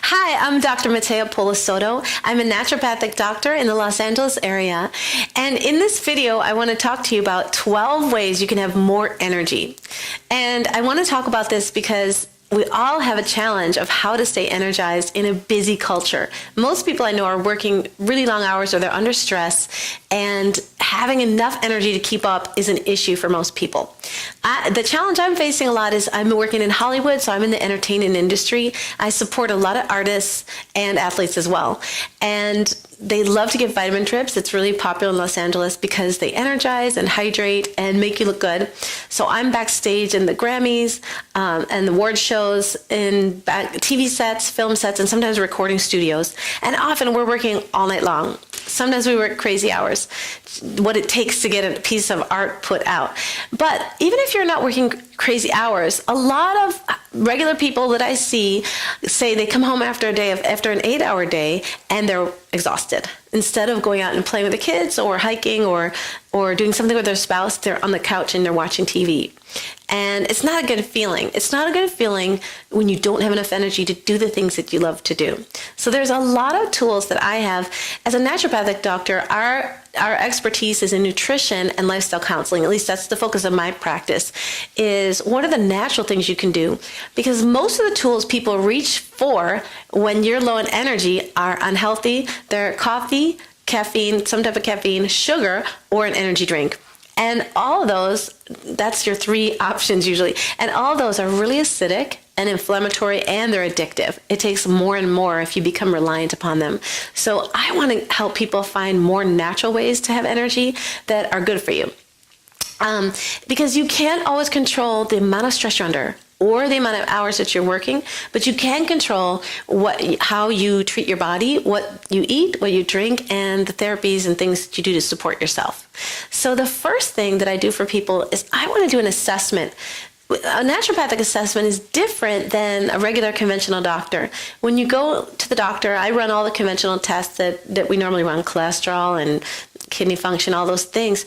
Hi, I'm Dr. Matea Soto. I'm a naturopathic doctor in the Los Angeles area. And in this video, I want to talk to you about 12 ways you can have more energy. And I want to talk about this because we all have a challenge of how to stay energized in a busy culture. Most people I know are working really long hours or they're under stress, and having enough energy to keep up is an issue for most people. The challenge I'm facing a lot is I'm working in Hollywood, so I'm in the entertainment industry. I support a lot of artists and athletes as well. And they love to get vitamin trips. It's really popular in Los Angeles because they energize and hydrate and make you look good. So I'm backstage in the Grammys and the award shows, in TV sets, film sets, and sometimes recording studios. And often we're working all night long. Sometimes we work crazy hours, what it takes to get a piece of art put out. But even if you're not working crazy hours, a lot of regular people that I see say they come home after an 8-hour day and they're exhausted. Instead of going out and playing with the kids or hiking or doing something with their spouse, they're on the couch and they're watching TV. And it's not a good feeling. It's not a good feeling when you don't have enough energy to do the things that you love to do. So there's a lot of tools that I have. As a naturopathic doctor, our expertise is in nutrition and lifestyle counseling. At least that's the focus of my practice, is what are the natural things you can do? Because most of the tools people reach for when you're low in energy are unhealthy. They're coffee, caffeine, some type of caffeine, sugar, or an energy drink. And all of those, that's your three options usually. And all of those are really acidic and inflammatory, and they're addictive. It takes more and more if you become reliant upon them. So I want to help people find more natural ways to have energy that are good for you. Because you can't always control the amount of stress you're under or the amount of hours that you're working, but you can control how you treat your body, what you eat, what you drink, and the therapies and things that you do to support yourself. So the first thing that I do for people is I want to do an assessment. A naturopathic assessment is different than a regular conventional doctor. When you go to the doctor, I run all the conventional tests that we normally run, cholesterol and kidney function, all those things.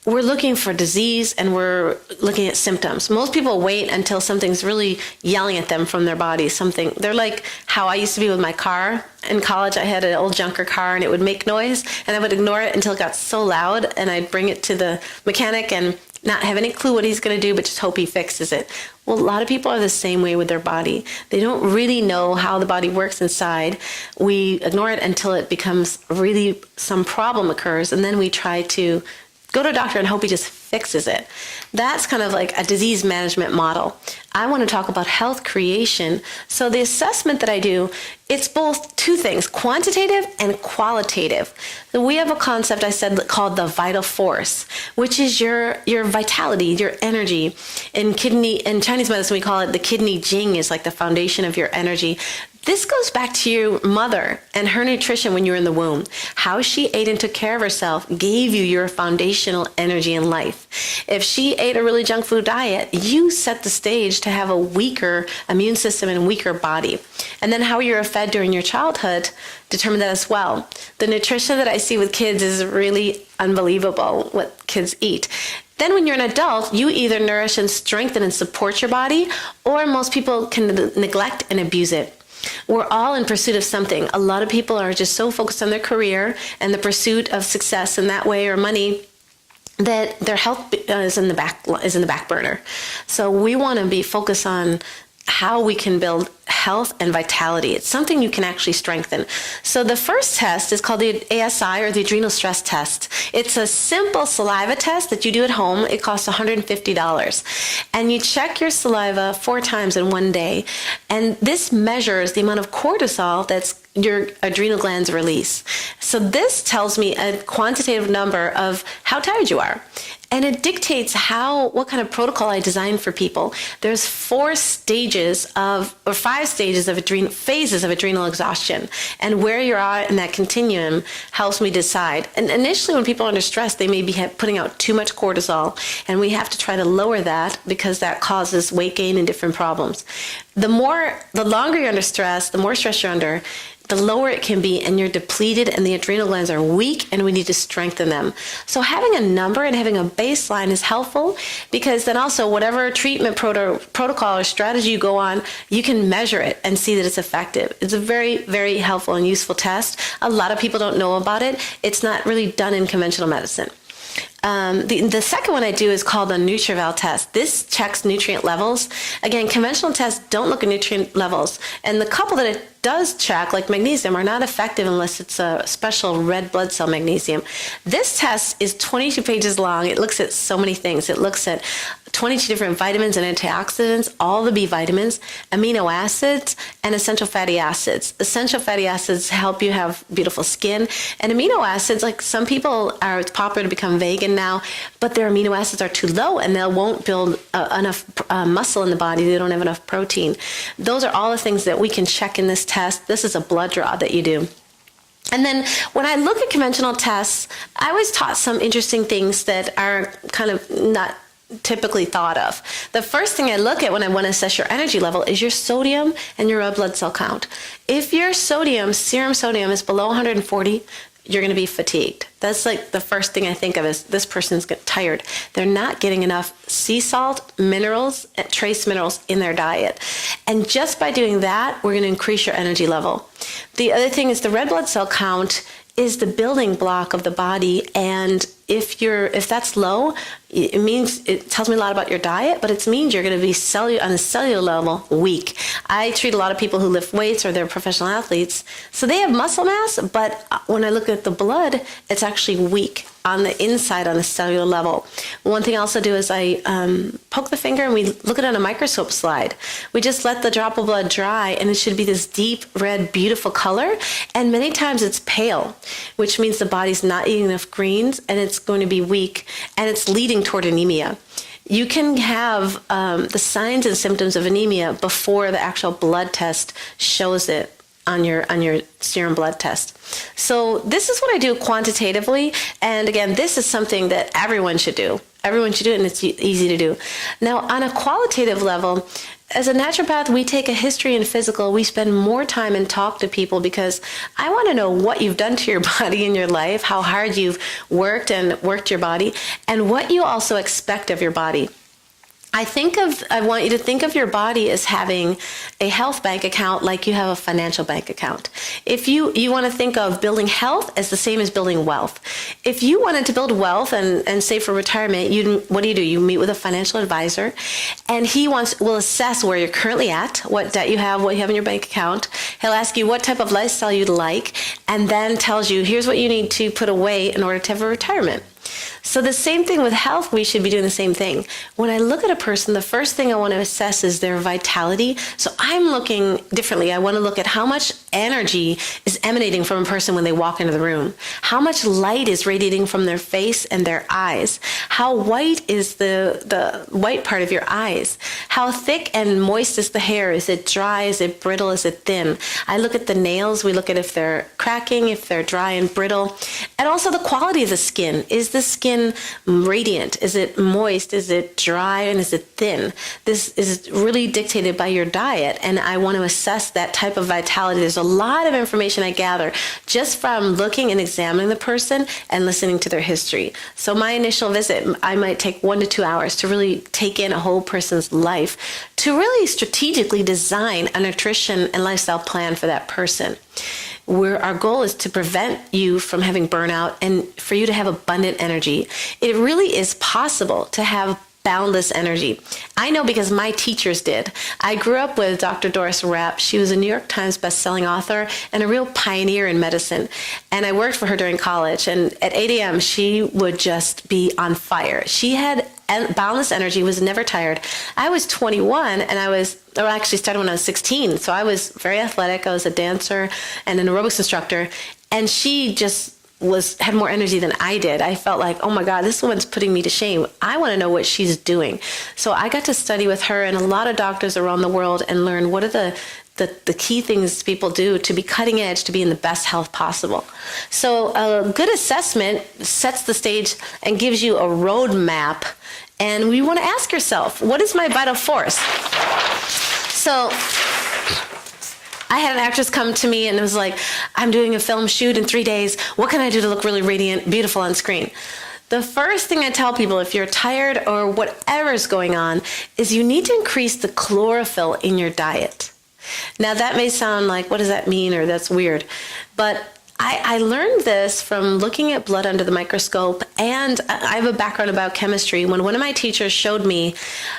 We're looking for disease and we're looking at symptoms. Most people wait until something's really yelling at them from their body. They're like how I used to be with my car. In college, I had an old junker car and it would make noise, and I would ignore it until it got so loud, and I'd bring it to the mechanic and not have any clue what he's going to do, but just hope he fixes it. Well, a lot of people are the same way with their body. They don't really know how the body works inside. We ignore it until it becomes really some problem occurs, and then we try to go to a doctor and hope he just fixes it. That's kind of like a disease management model. I want to talk about health creation. So the assessment that I do, it's both two things, quantitative and qualitative. So we have a concept I said called the vital force, which is your vitality, your energy. In Chinese medicine, we call it the kidney jing, is like the foundation of your energy. This goes back to your mother and her nutrition when you were in the womb. How she ate and took care of herself gave you your foundational energy in life. If she ate a really junk food diet, you set the stage to have a weaker immune system and weaker body. And then how you were fed during your childhood determined that as well. The nutrition that I see with kids is really unbelievable, what kids eat. Then when you're an adult, you either nourish and strengthen and support your body, or most people can neglect and abuse it. We're all in pursuit of something. A lot of people are just so focused on their career and the pursuit of success in that way, or money, that their health is in the back burner. So we want to be focused on how we can build health and vitality. It's something you can actually strengthen. So the first test is called the ASI, or the Adrenal Stress Test. It's a simple saliva test that you do at home. It costs $150. And you check your saliva 4 times in one day. And this measures the amount of cortisol that's your adrenal glands release. So this tells me a quantitative number of how tired you are. And it dictates what kind of protocol I design for people. There's 5 stages of phases of adrenal exhaustion. And where you are in that continuum helps me decide. And initially, when people are under stress, they may be putting out too much cortisol. And we have to try to lower that because that causes weight gain and different problems. The longer you're under stress, the more stress you're under, the lower it can be, and you're depleted and the adrenal glands are weak and we need to strengthen them. So having a number and having a baseline is helpful, because then also whatever treatment protocol or strategy you go on, you can measure it and see that it's effective. It's a very, very helpful and useful test. A lot of people don't know about it. It's not really done in conventional medicine. The second one I do is called the NutriVal Test. This checks nutrient levels. Again, conventional tests don't look at nutrient levels. And the couple that it does check, like magnesium, are not effective unless it's a special red blood cell magnesium. This test is 22 pages long. It looks at so many things. It looks at 22 different vitamins and antioxidants, all the B vitamins, amino acids, and essential fatty acids. Essential fatty acids help you have beautiful skin. And amino acids, like some people are, it's popular to become vegan now, but their amino acids are too low and they won't build enough muscle in the body. They don't have enough protein. Those are all the things that we can check in this test. This is a blood draw that you do. And then when I look at conventional tests, I was taught some interesting things that are kind of not typically thought of. The first thing I look at when I want to assess your energy level is your sodium and your red blood cell count. If your sodium, serum sodium, is below 140, you're going to be fatigued. That's like the first thing I think of is this person's tired. They're not getting enough sea salt, minerals, trace minerals in their diet. And just by doing that, we're going to increase your energy level. The other thing is the red blood cell count is the building block of the body, and if that's low, it tells me a lot about your diet, but it means you're going to be on a cellular level weak. I treat a lot of people who lift weights or they're professional athletes, so they have muscle mass, but when I look at the blood, it's actually weak on the inside on the cellular level. One thing I also do is I poke the finger and we look at it on a microscope slide. We just let the drop of blood dry and it should be this deep red, beautiful color. And many times it's pale, which means the body's not eating enough greens and it's going to be weak and it's leading toward anemia. You can have the signs and symptoms of anemia before the actual blood test shows it on your serum blood test. So this is what I do quantitatively. And again, this is something that everyone should do. Everyone should do it, and it's easy to do. Now, on a qualitative level, as a naturopath, we take a history and physical. We spend more time and talk to people because I want to know what you've done to your body in your life, how hard you've worked your body, and what you also expect of your body. I want you to think of your body as having a health bank account like you have a financial bank account. If you want to think of building health as the same as building wealth. If you wanted to build wealth and save for retirement, what do? You meet with a financial advisor, and he will assess where you're currently at, what debt you have, what you have in your bank account. He'll ask you what type of lifestyle you'd like, and then tells you, here's what you need to put away in order to have a retirement. So the same thing with health, we should be doing the same thing. When I look at a person, the first thing I want to assess is their vitality. So I'm looking differently. I want to look at how much energy is emanating from a person when they walk into the room. How much light is radiating from their face and their eyes. How white is the white part of your eyes. How thick and moist is the hair. Is it dry? Is it brittle? Is it thin? I look at the nails. We look at if they're cracking, if they're dry and brittle. And also the quality of the skin. Is the skin radiant? Is it moist? Is it dry? And is it thin? This is really dictated by your diet, and I want to assess that type of vitality. There's a lot of information I gather just from looking and examining the person and listening to their history. So my initial visit, I might take 1 to 2 hours to really take in a whole person's life, to really strategically design a nutrition and lifestyle plan for that person, where our goal is to prevent you from having burnout and for you to have abundant energy. It really is possible to have boundless energy. I know because my teachers did. I grew up with Dr. Doris Rapp. She was a New York Times bestselling author and a real pioneer in medicine. And I worked for her during college. And at 8 a.m., she would just be on fire. She had boundless energy, was never tired. I was 21 and I actually started when I was 16. So I was very athletic. I was a dancer and an aerobics instructor. And she just had more energy than I did. I felt like, oh my God, this woman's putting me to shame. I want to know what she's doing. So I got to study with her and a lot of doctors around the world and learn what are the key things people do to be cutting edge, to be in the best health possible. So a good assessment sets the stage and gives you a roadmap. And we want to ask yourself, what is my vital force? So I had an actress come to me and it was like, I'm doing a film shoot in 3 days. What can I do to look really radiant, beautiful on screen? The first thing I tell people, if you're tired or whatever's going on, is you need to increase the chlorophyll in your diet. Now that may sound like, what does that mean? Or that's weird. But I learned this from looking at blood under the microscope, and I have a background about chemistry when one of my teachers showed me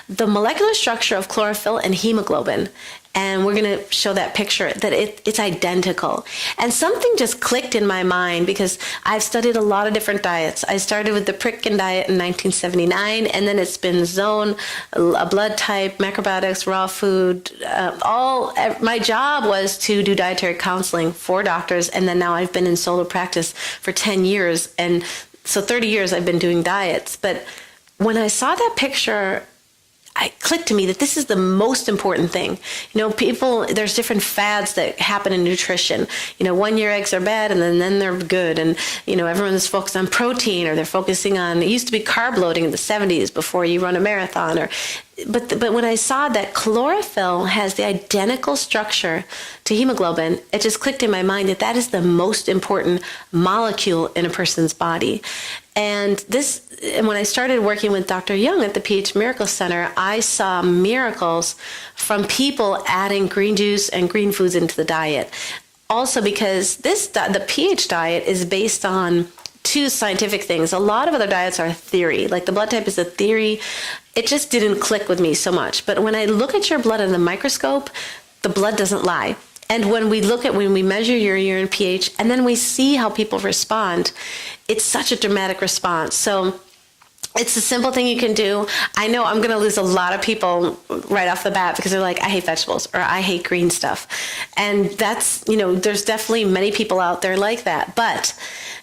the molecular structure of chlorophyll and hemoglobin. And we're going to show that picture, that it's identical. And something just clicked in my mind because I've studied a lot of different diets. I started with the Pritikin diet in 1979, and then it's been zone, a blood type, macrobiotics, raw food. My job was to do dietary counseling for doctors, and then now I've been in solo practice for 10 years. And so 30 years I've been doing diets. But when I saw that picture, it clicked to me that this is the most important thing. There's different fads that happen in nutrition. 1 year eggs are bad and then they're good. And, everyone's focused on protein, or they're focusing on, it used to be carb loading in the 70s before you run a marathon. But when I saw that chlorophyll has the identical structure to hemoglobin, it just clicked in my mind that is the most important molecule in a person's body. And when I started working with Dr. Young at the pH Miracle Center, I saw miracles from people adding green juice and green foods into the diet. Also because the pH diet is based on two scientific things. A lot of other diets are theory, like the blood type is a theory. It just didn't click with me so much. But when I look at your blood under the microscope, the blood doesn't lie. And when we measure your urine pH and then we see how people respond, it's such a dramatic response. So it's a simple thing you can do. I know I'm going to lose a lot of people right off the bat because they're like, I hate vegetables or I hate green stuff. And that's, there's definitely many people out there like that. But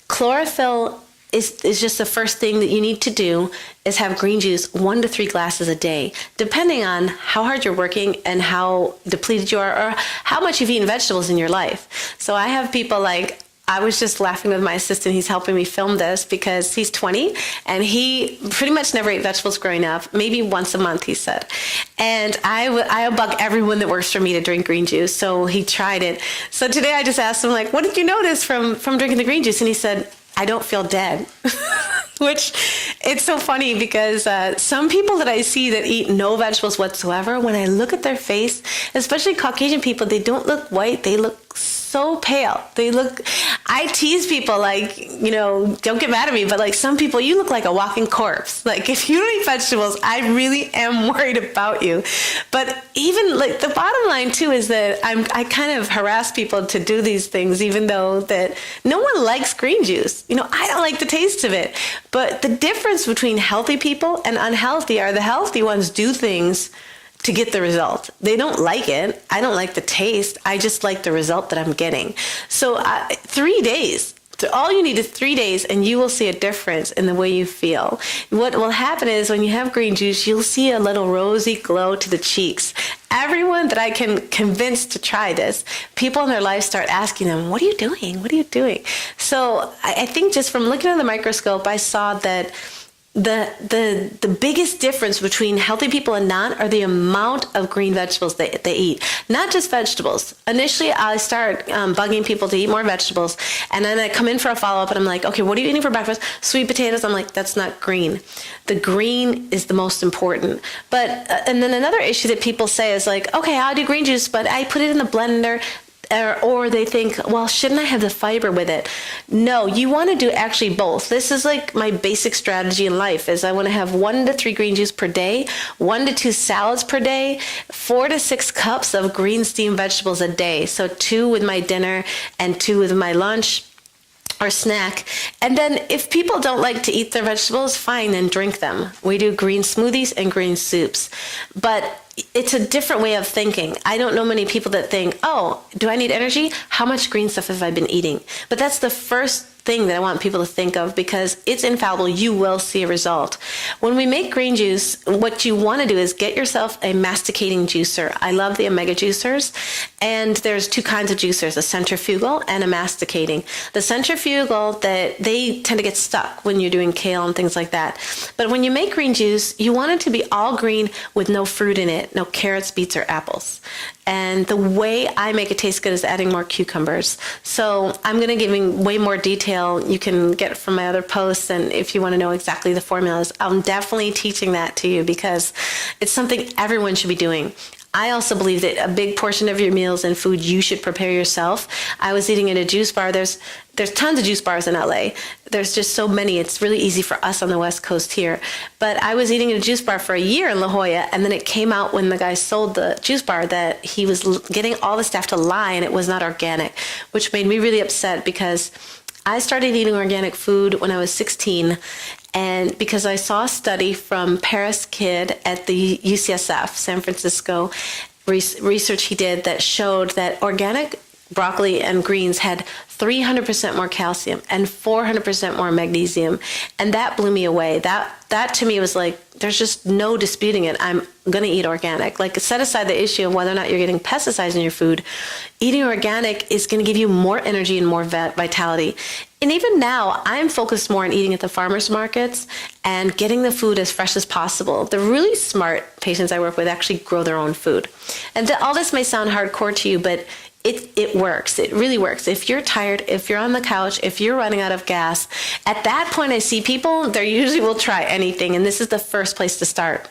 chlorophyll is just the first thing that you need to do is have green juice 1 to 3 glasses a day, depending on how hard you're working and how depleted you are or how much you've eaten vegetables in your life. So I have people like, I was just laughing with my assistant. He's helping me film this because he's 20 and he pretty much never ate vegetables growing up, maybe once a month, he said. And I bug everyone that works for me to drink green juice. So he tried it. So today I just asked him, like, what did you notice from drinking the green juice? And he said, I don't feel dead. Which it's so funny because some people that I see that eat no vegetables whatsoever, when I look at their face, especially Caucasian people, they don't look white. They look so pale. I tease people like, don't get mad at me, but like some people, you look like a walking corpse. Like if you don't eat vegetables, I really am worried about you. But even like the bottom line too is that I kind of harass people to do these things, even though that no one likes green juice. I don't like the taste of it. But the difference between healthy people and unhealthy are the healthy ones do things to get the result. They don't like it. I don't like the taste. I just like the result that I'm getting. So 3 days. So all you need is 3 days and you will see a difference in the way you feel. What will happen is when you have green juice, you'll see a little rosy glow to the cheeks. Everyone that I can convince to try this, people in their life start asking them, what are you doing? What are you doing? So I think just from looking at the microscope, I saw that the biggest difference between healthy people and not are the amount of green vegetables they eat. Not just vegetables. Initially, I start bugging people to eat more vegetables, and then I come in for a follow-up, and I'm like, okay, what are you eating for breakfast? Sweet potatoes. I'm like, that's not green. The green is the most important. But and then another issue that people say is like, okay, I'll do green juice, but I put it in the blender. Or they think, well, shouldn't I have the fiber with it? No, you want to do actually both. This is like my basic strategy in life is I want to have 1 to 3 green juice per day, 1 to 2 salads per day, 4 to 6 cups of green steamed vegetables a day. So 2 with my dinner and 2 with my lunch or snack. And then if people don't like to eat their vegetables, fine, then drink them. We do green smoothies and green soups. But it's a different way of thinking. I don't know many people that think, oh, do I need energy? How much green stuff have I been eating? But that's the first thing that I want people to think of because it's infallible. You will see a result. When we make green juice, what you want to do is get yourself a masticating juicer. I love the omega juicers. And there's 2 kinds of juicers, a centrifugal and a masticating. The centrifugal, that they tend to get stuck when you're doing kale and things like that. But when you make green juice, you want it to be all green with no fruit in it, no carrots, beets, or apples. And the way I make it taste good is adding more cucumbers. So I'm going to give you way more detail. You can get it from my other posts. And if you want to know exactly the formulas, I'm definitely teaching that to you because it's something everyone should be doing. I also believe that a big portion of your meals and food you should prepare yourself. I was eating in a juice bar. There's tons of juice bars in LA. There's just so many. It's really easy for us on the West Coast here. But I was eating in a juice bar for a year in La Jolla, and then it came out when the guy sold the juice bar that he was getting all the staff to lie and it was not organic, which made me really upset because I started eating organic food when I was 16, and because I saw a study from Paris Kid at the UCSF, San Francisco, research he did that showed that organic broccoli and greens had 300% more calcium and 400% more magnesium. And that blew me away. That to me was like, there's just no disputing it. I'm going to eat organic. Like, set aside the issue of whether or not you're getting pesticides in your food. Eating organic is going to give you more energy and more vitality. And even now, I'm focused more on eating at the farmers markets and getting the food as fresh as possible. The really smart patients I work with actually grow their own food. And all this may sound hardcore to you, but it works. It really works. If you're tired, if you're on the couch, if you're running out of gas, at that point I see people, they usually will try anything. And this is the first place to start.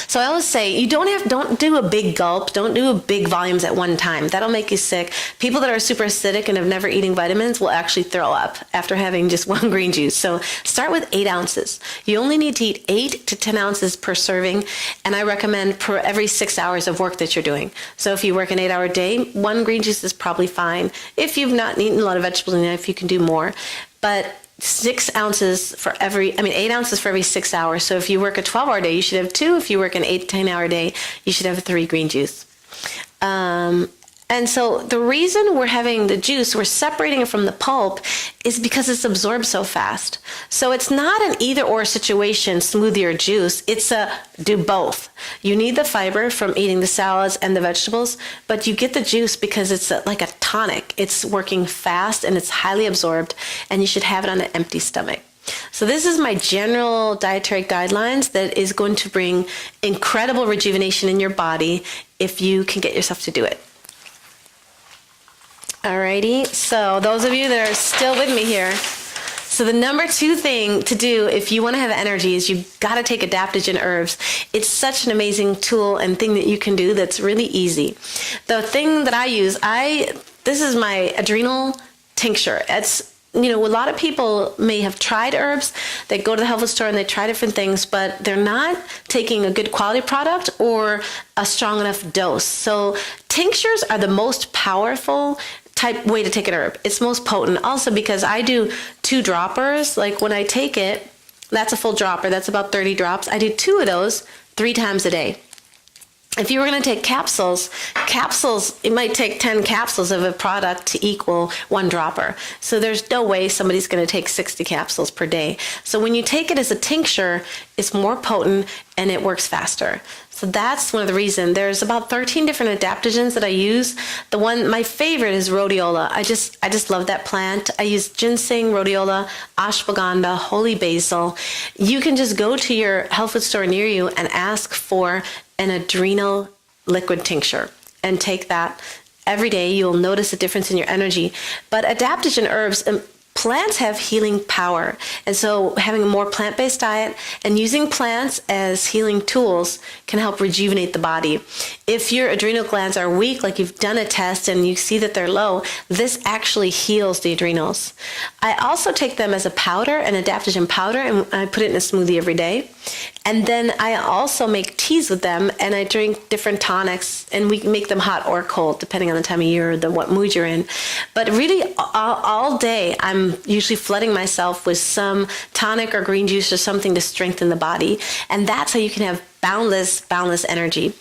So I always say, you don't do a big gulp, don't do big volumes at one time. That'll make you sick. People that are super acidic and have never eaten vitamins will actually throw up after having just one green juice. So start with 8 ounces. You only need to eat 8 to 10 ounces per serving, and I recommend per every 6 hours of work that you're doing. So if you work an 8-hour day, 1 green juice is probably fine. If you've not eaten a lot of vegetables in your life, you can do more. But 8 ounces for every 6 hours. So if you work a 12-hour day, you should have 2. If you work an 8 to 10-hour day, you should have 3 green juice. And so the reason we're having the juice, we're separating it from the pulp, is because it's absorbed so fast. So it's not an either-or situation, smoothie or juice. It's a do both. You need the fiber from eating the salads and the vegetables, but you get the juice because it's like a tonic. It's working fast and it's highly absorbed, and you should have it on an empty stomach. So this is my general dietary guidelines that is going to bring incredible rejuvenation in your body if you can get yourself to do it. Alrighty, so those of you that are still with me here, so the number 2 thing to do if you want to have energy is you've got to take Adaptogen herbs. It's such an amazing tool and thing that you can do that's really easy. The thing that I use, this is my Adrenal tincture. It's, a lot of people may have tried herbs. They go to the health food store and they try different things, but they're not taking a good quality product or a strong enough dose. So tinctures are the most powerful way to take an herb. It's most potent. Also because I do 2 droppers. Like when I take it, that's a full dropper. That's about 30 drops. I do 2 of those 3 times a day. If you were going to take capsules, it might take 10 capsules of a product to equal 1 dropper. So there's no way somebody's going to take 60 capsules per day. So when you take it as a tincture, it's more potent and it works faster. So that's one of the reasons. There's about 13 different adaptogens that I use. My favorite is rhodiola. I just love that plant. I use ginseng, rhodiola, ashwagandha, holy basil. You can just go to your health food store near you and ask for an adrenal liquid tincture and take that every day. You'll notice a difference in your energy. But adaptogen herbs, plants have healing power. And so having a more plant-based diet and using plants as healing tools can help rejuvenate the body. If your adrenal glands are weak, like you've done a test and you see that they're low, this actually heals the adrenals. I also take them as a powder, an adaptogen powder, and I put it in a smoothie every day. And then I also make teas with them, and I drink different tonics, and we make them hot or cold, depending on the time of year or what mood you're in. But really, all day, I'm usually flooding myself with some tonic or green juice or something to strengthen the body. And that's how you can have boundless energy.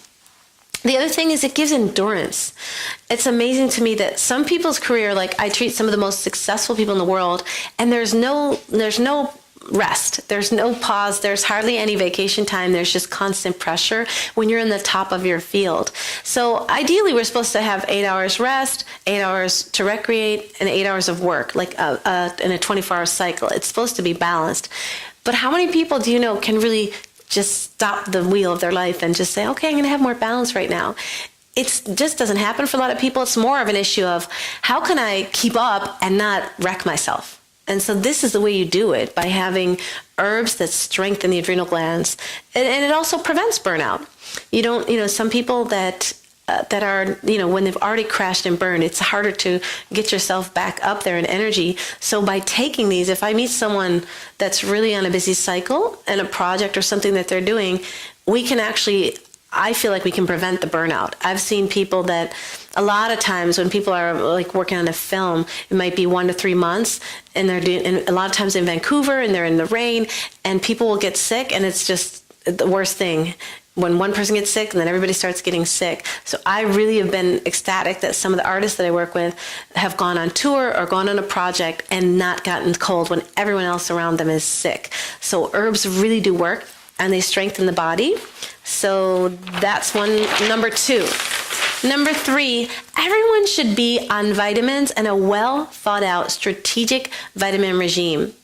The other thing is it gives endurance. It's amazing to me that some people's career, like I treat some of the most successful people in the world, and there's no rest. There's no pause. There's hardly any vacation time. There's just constant pressure when you're in the top of your field. So ideally, we're supposed to have 8 hours rest, 8 hours to recreate, and 8 hours of work, like in a 24-hour cycle. It's supposed to be balanced. But how many people do you know can really just stop the wheel of their life and just say, okay, I'm going to have more balance right now? it just doesn't happen for a lot of people. It's more of an issue of how can I keep up and not wreck myself? And so this is the way you do it, by having herbs that strengthen the adrenal glands. And it also prevents burnout. You don't, some people that are, when they've already crashed and burned, it's harder to get yourself back up there in energy. So by taking these, if I meet someone that's really on a busy cycle and a project or something that they're doing, we can actually, I feel like we can prevent the burnout. I've seen people that a lot of times when people are like working on a film, it might be 1 to 3 months, and they're doing, and a lot of times in Vancouver, and they're in the rain, and people will get sick, and it's just the worst thing when one person gets sick and then everybody starts getting sick. So I really have been ecstatic that some of the artists that I work with have gone on tour or gone on a project and not gotten cold when everyone else around them is sick. So herbs really do work, and they strengthen the body. So that's number 2. Number 3, everyone should be on vitamins and a well thought out strategic vitamin regime.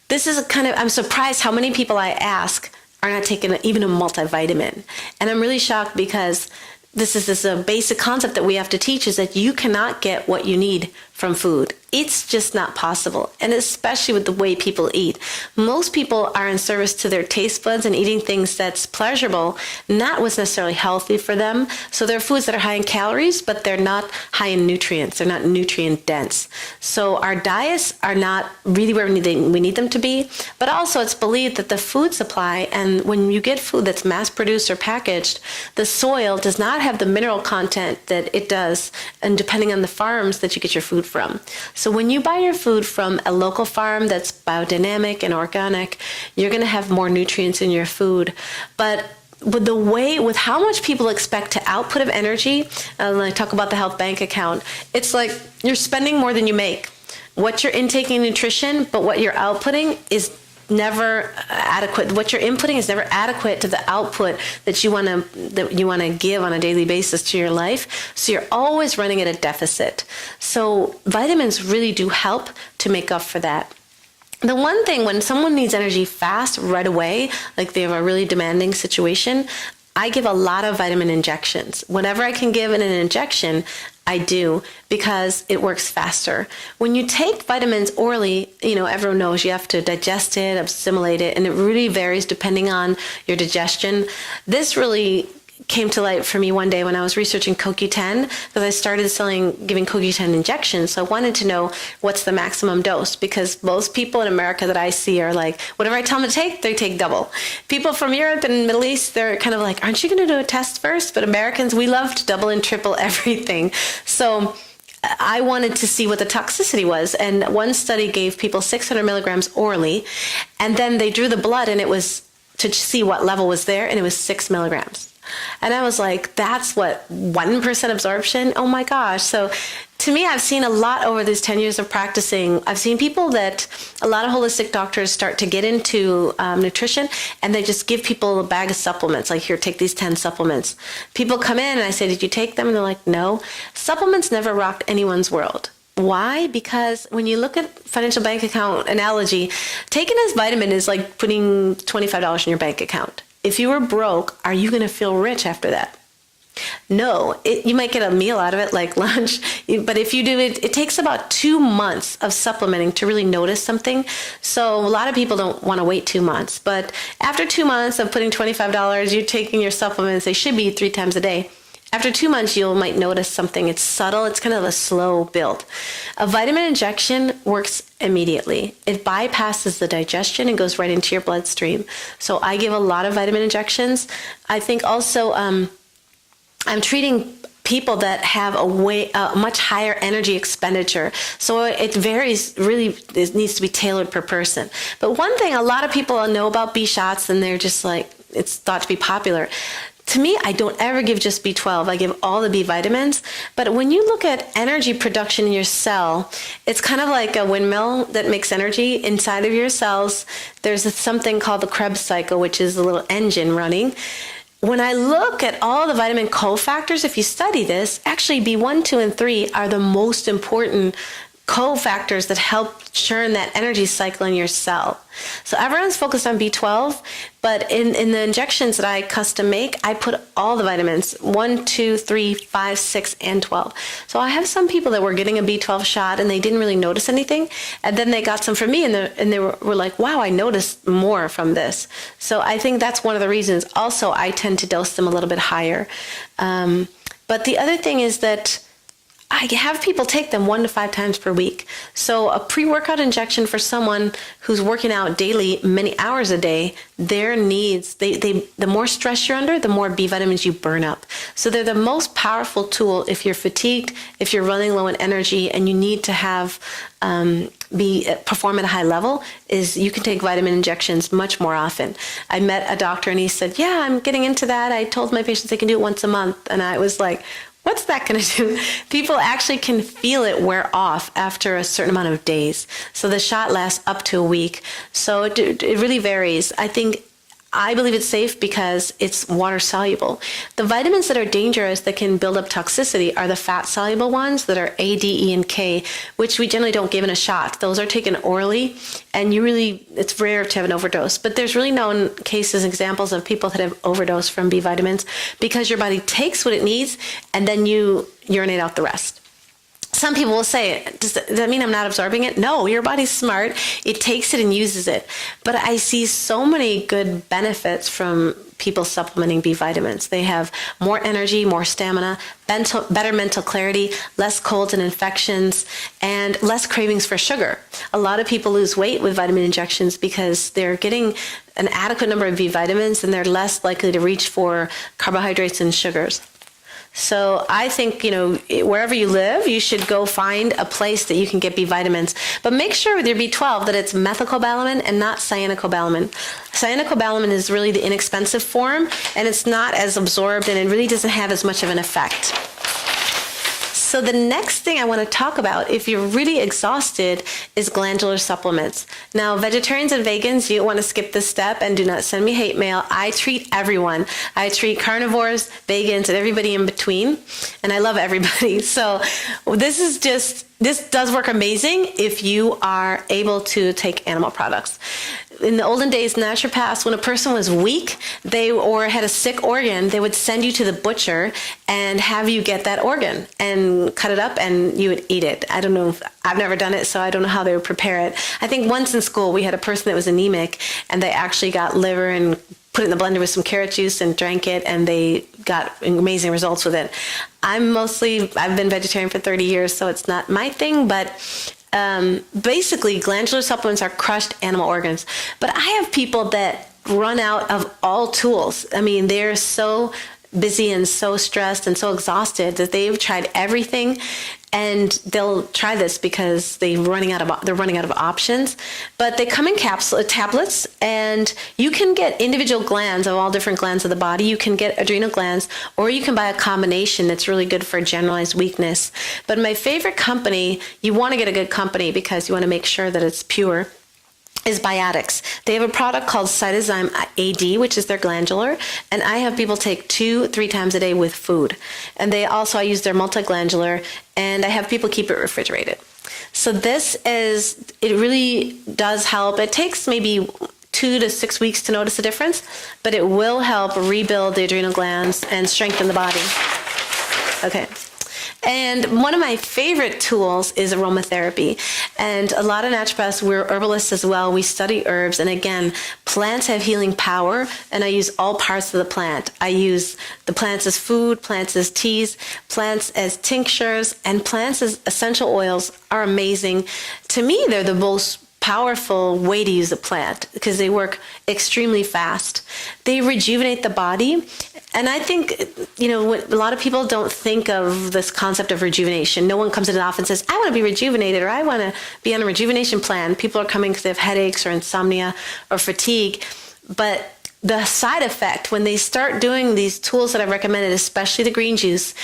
This is I'm surprised how many people I ask are not taking even a multivitamin. And I'm really shocked, because this is a basic concept that we have to teach, is that you cannot get what you need from food. It's just not possible. And especially with the way people eat. Most people are in service to their taste buds and eating things that's pleasurable, not what's necessarily healthy for them. So there are foods that are high in calories, but they're not high in nutrients. They're not nutrient dense. So our diets are not really where we need them to be. But also it's believed that the food supply, and when you get food that's mass produced or packaged, the soil does not have the mineral content that it does, and depending on the farms that you get your food from. So when you buy your food from a local farm that's biodynamic and organic, you're going to have more nutrients in your food. But with how much people expect to output of energy, when I talk about the health bank account, it's like you're spending more than you make. What you're intaking nutrition, but what you're outputting is never adequate. What you're inputting is never adequate to the output that you want to give on a daily basis to your life. So you're always running at a deficit. So vitamins really do help to make up for that. The one thing, when someone needs energy fast, right away, like they have a really demanding situation, I give a lot of vitamin injections. Whatever I can give in an injection, I do, because it works faster. When you take vitamins orally, everyone knows you have to digest it, assimilate it, and it really varies depending on your digestion. This really came to light for me one day when I was researching CoQ10, because I started giving CoQ10 injections. So I wanted to know what's the maximum dose, because most people in America that I see are like, whatever I tell them to take, they take double. People from Europe and Middle East, they're kind of like, aren't you going to do a test first? But Americans, we love to double and triple everything. So I wanted to see what the toxicity was. And one study gave people 600 milligrams orally, and then they drew the blood, and it was to see what level was there, and it was 6 milligrams. And I was like, that's what, 1% absorption? Oh my gosh. So to me, I've seen a lot over these 10 years of practicing. I've seen people that a lot of holistic doctors start to get into nutrition, and they just give people a bag of supplements. Like, here, take these 10 supplements. People come in and I say, did you take them? And they're like, no. Supplements never rocked anyone's world. Why? Because when you look at financial bank account analogy, taking this vitamin is like putting $25 in your bank account. If you were broke, are you going to feel rich after that? No, you might get a meal out of it, like lunch, but if you do it, it takes about 2 months of supplementing to really notice something. So a lot of people don't want to wait 2 months, but after 2 months of putting $25, you're taking your supplements, they should be 3 times a day. After 2 months, you might notice something. It's subtle. It's kind of a slow build. A vitamin injection works immediately. It bypasses the digestion and goes right into your bloodstream. So I give a lot of vitamin injections. I think also I'm treating people that have a much higher energy expenditure. So it varies, really, it needs to be tailored per person. But one thing a lot of people know about B shots, and they're just like, it's thought to be popular. To me, I don't ever give just B12. I give all the B vitamins. But when you look at energy production in your cell, it's kind of like a windmill that makes energy inside of your cells. There's something called the Krebs cycle, which is a little engine running. When I look at all the vitamin cofactors, if you study this, actually B1, 2, and 3 are the most important cofactors that help churn that energy cycle in your cell. So everyone's focused on B12, but in the injections that I custom make, I put all the vitamins, 1, 2, 3, 5, 6, and 12. So I have some people that were getting a B12 shot and they didn't really notice anything. And then they got some from me and they were like, wow, I noticed more from this. So I think that's one of the reasons. Also, I tend to dose them a little bit higher. But the other thing is that I have people take them 1 to 5 times per week. So a pre-workout injection for someone who's working out daily, many hours a day, their needs, the more stress you're under, the more B vitamins you burn up. So they're the most powerful tool if you're fatigued, if you're running low on energy, and you need to have perform at a high level, is you can take vitamin injections much more often. I met a doctor and he said, yeah, I'm getting into that. I told my patients they can do it once a month. And I was like, what's that going to do? People actually can feel it wear off after a certain amount of days. So the shot lasts up to a week. So it really varies. I believe it's safe because it's water soluble. The vitamins that are dangerous that can build up toxicity are the fat soluble ones that are A, D, E, and K, which we generally don't give in a shot. Those are taken orally, and it's rare to have an overdose. But there's really known cases, examples of people that have overdosed from B vitamins because your body takes what it needs and then you urinate out the rest. Some people will say, does that mean I'm not absorbing it? No, your body's smart. It takes it and uses it. But I see so many good benefits from people supplementing B vitamins. They have more energy, more stamina, better mental clarity, less colds and infections, and less cravings for sugar. A lot of people lose weight with vitamin injections because they're getting an adequate number of B vitamins and they're less likely to reach for carbohydrates and sugars. So I think, wherever you live, you should go find a place that you can get B vitamins. But make sure with your B12 that it's methylcobalamin and not cyanocobalamin. Cyanocobalamin is really the inexpensive form, and it's not as absorbed, and it really doesn't have as much of an effect. So the next thing I want to talk about, if you're really exhausted, is glandular supplements. Now, vegetarians and vegans, you want to skip this step and do not send me hate mail. I treat everyone. I treat carnivores, vegans, and everybody in between. And I love everybody. So this does work amazing if you are able to take animal products. In the olden days, naturopaths, when a person was weak, or had a sick organ, they would send you to the butcher and have you get that organ and cut it up and you would eat it. I don't know, I've never done it, so I don't know how they would prepare it. I think once in school, we had a person that was anemic and they actually got liver and put it in the blender with some carrot juice and drank it, and they got amazing results with it. I've been vegetarian for 30 years, so it's not my thing, but basically glandular supplements are crushed animal organs. But I have people that run out of all tools. I mean, they're so busy and so stressed and so exhausted that they've tried everything, and they'll try this because they're running out of options. But they come in tablets, and you can get individual glands of all different glands of the body. You can get adrenal glands, or you can buy a combination that's really good for generalized weakness. But my favorite company, you want to get a good company because you want to make sure that it's pure, is Biotics. They have a product called Cytozyme AD, which is their glandular, and I have people take 2-3 times a day with food. And I use their multiglandular, and I have people keep it refrigerated. So it really does help. It takes maybe 2 to 6 weeks to notice a difference, but it will help rebuild the adrenal glands and strengthen the body. Okay. And one of my favorite tools is aromatherapy. And a lot of naturopaths, we're herbalists as well. We study herbs. And again, plants have healing power, and I use all parts of the plant. I use the plants as food, plants as teas, plants as tinctures, and plants as essential oils are amazing. To me, they're the most powerful way to use a plant because they work extremely fast. They rejuvenate the body. And I think, a lot of people don't think of this concept of rejuvenation. No one comes into the office and says, I want to be rejuvenated, or I want to be on a rejuvenation plan. People are coming because they have headaches or insomnia or fatigue. But the side effect when they start doing these tools that I've recommended, especially the green juice,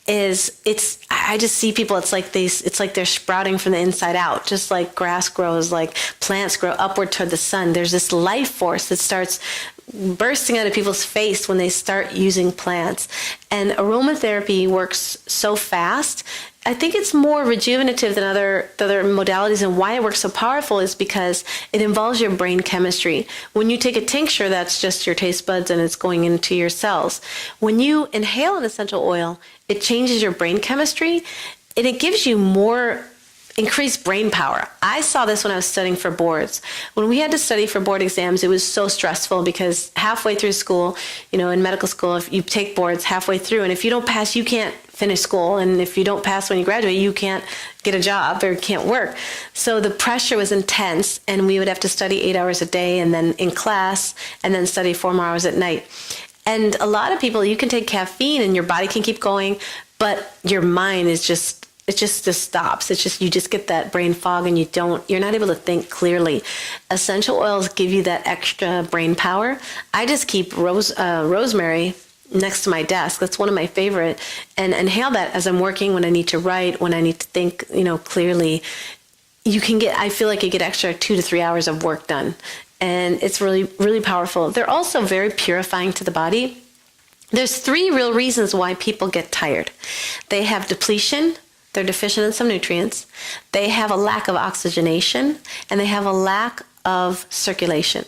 I just see people, it's like they're sprouting from the inside out, just like grass grows, like plants grow upward toward the sun. There's this life force that starts bursting out of people's face when they start using plants. And aromatherapy works so fast. I think it's more rejuvenative than other modalities, and why it works so powerful is because it involves your brain chemistry. When you take a tincture, that's just your taste buds and it's going into your cells. When you inhale an essential oil, it changes your brain chemistry and it gives you more increased brain power. I saw this when I was studying for boards. When we had to study for board exams, it was so stressful because halfway through school, in medical school, if you take boards halfway through, and if you don't pass, you can't finish school. And if you don't pass when you graduate, you can't get a job or can't work. So the pressure was intense, and we would have to study 8 hours a day and then in class and then study 4 more hours at night. And a lot of people, you can take caffeine and your body can keep going, but your mind is just stops. You just get that brain fog and you're not able to think clearly. Essential oils give you that extra brain power. I just keep rosemary next to my desk. That's one of my favorite, and inhale that as I'm working, when I need to write, when I need to think, clearly. I feel like you get extra 2 to 3 hours of work done, and it's really, really powerful. They're also very purifying to the body. There's 3 real reasons why people get tired. They have depletion. They're deficient in some nutrients. They have a lack of oxygenation, and they have a lack of circulation.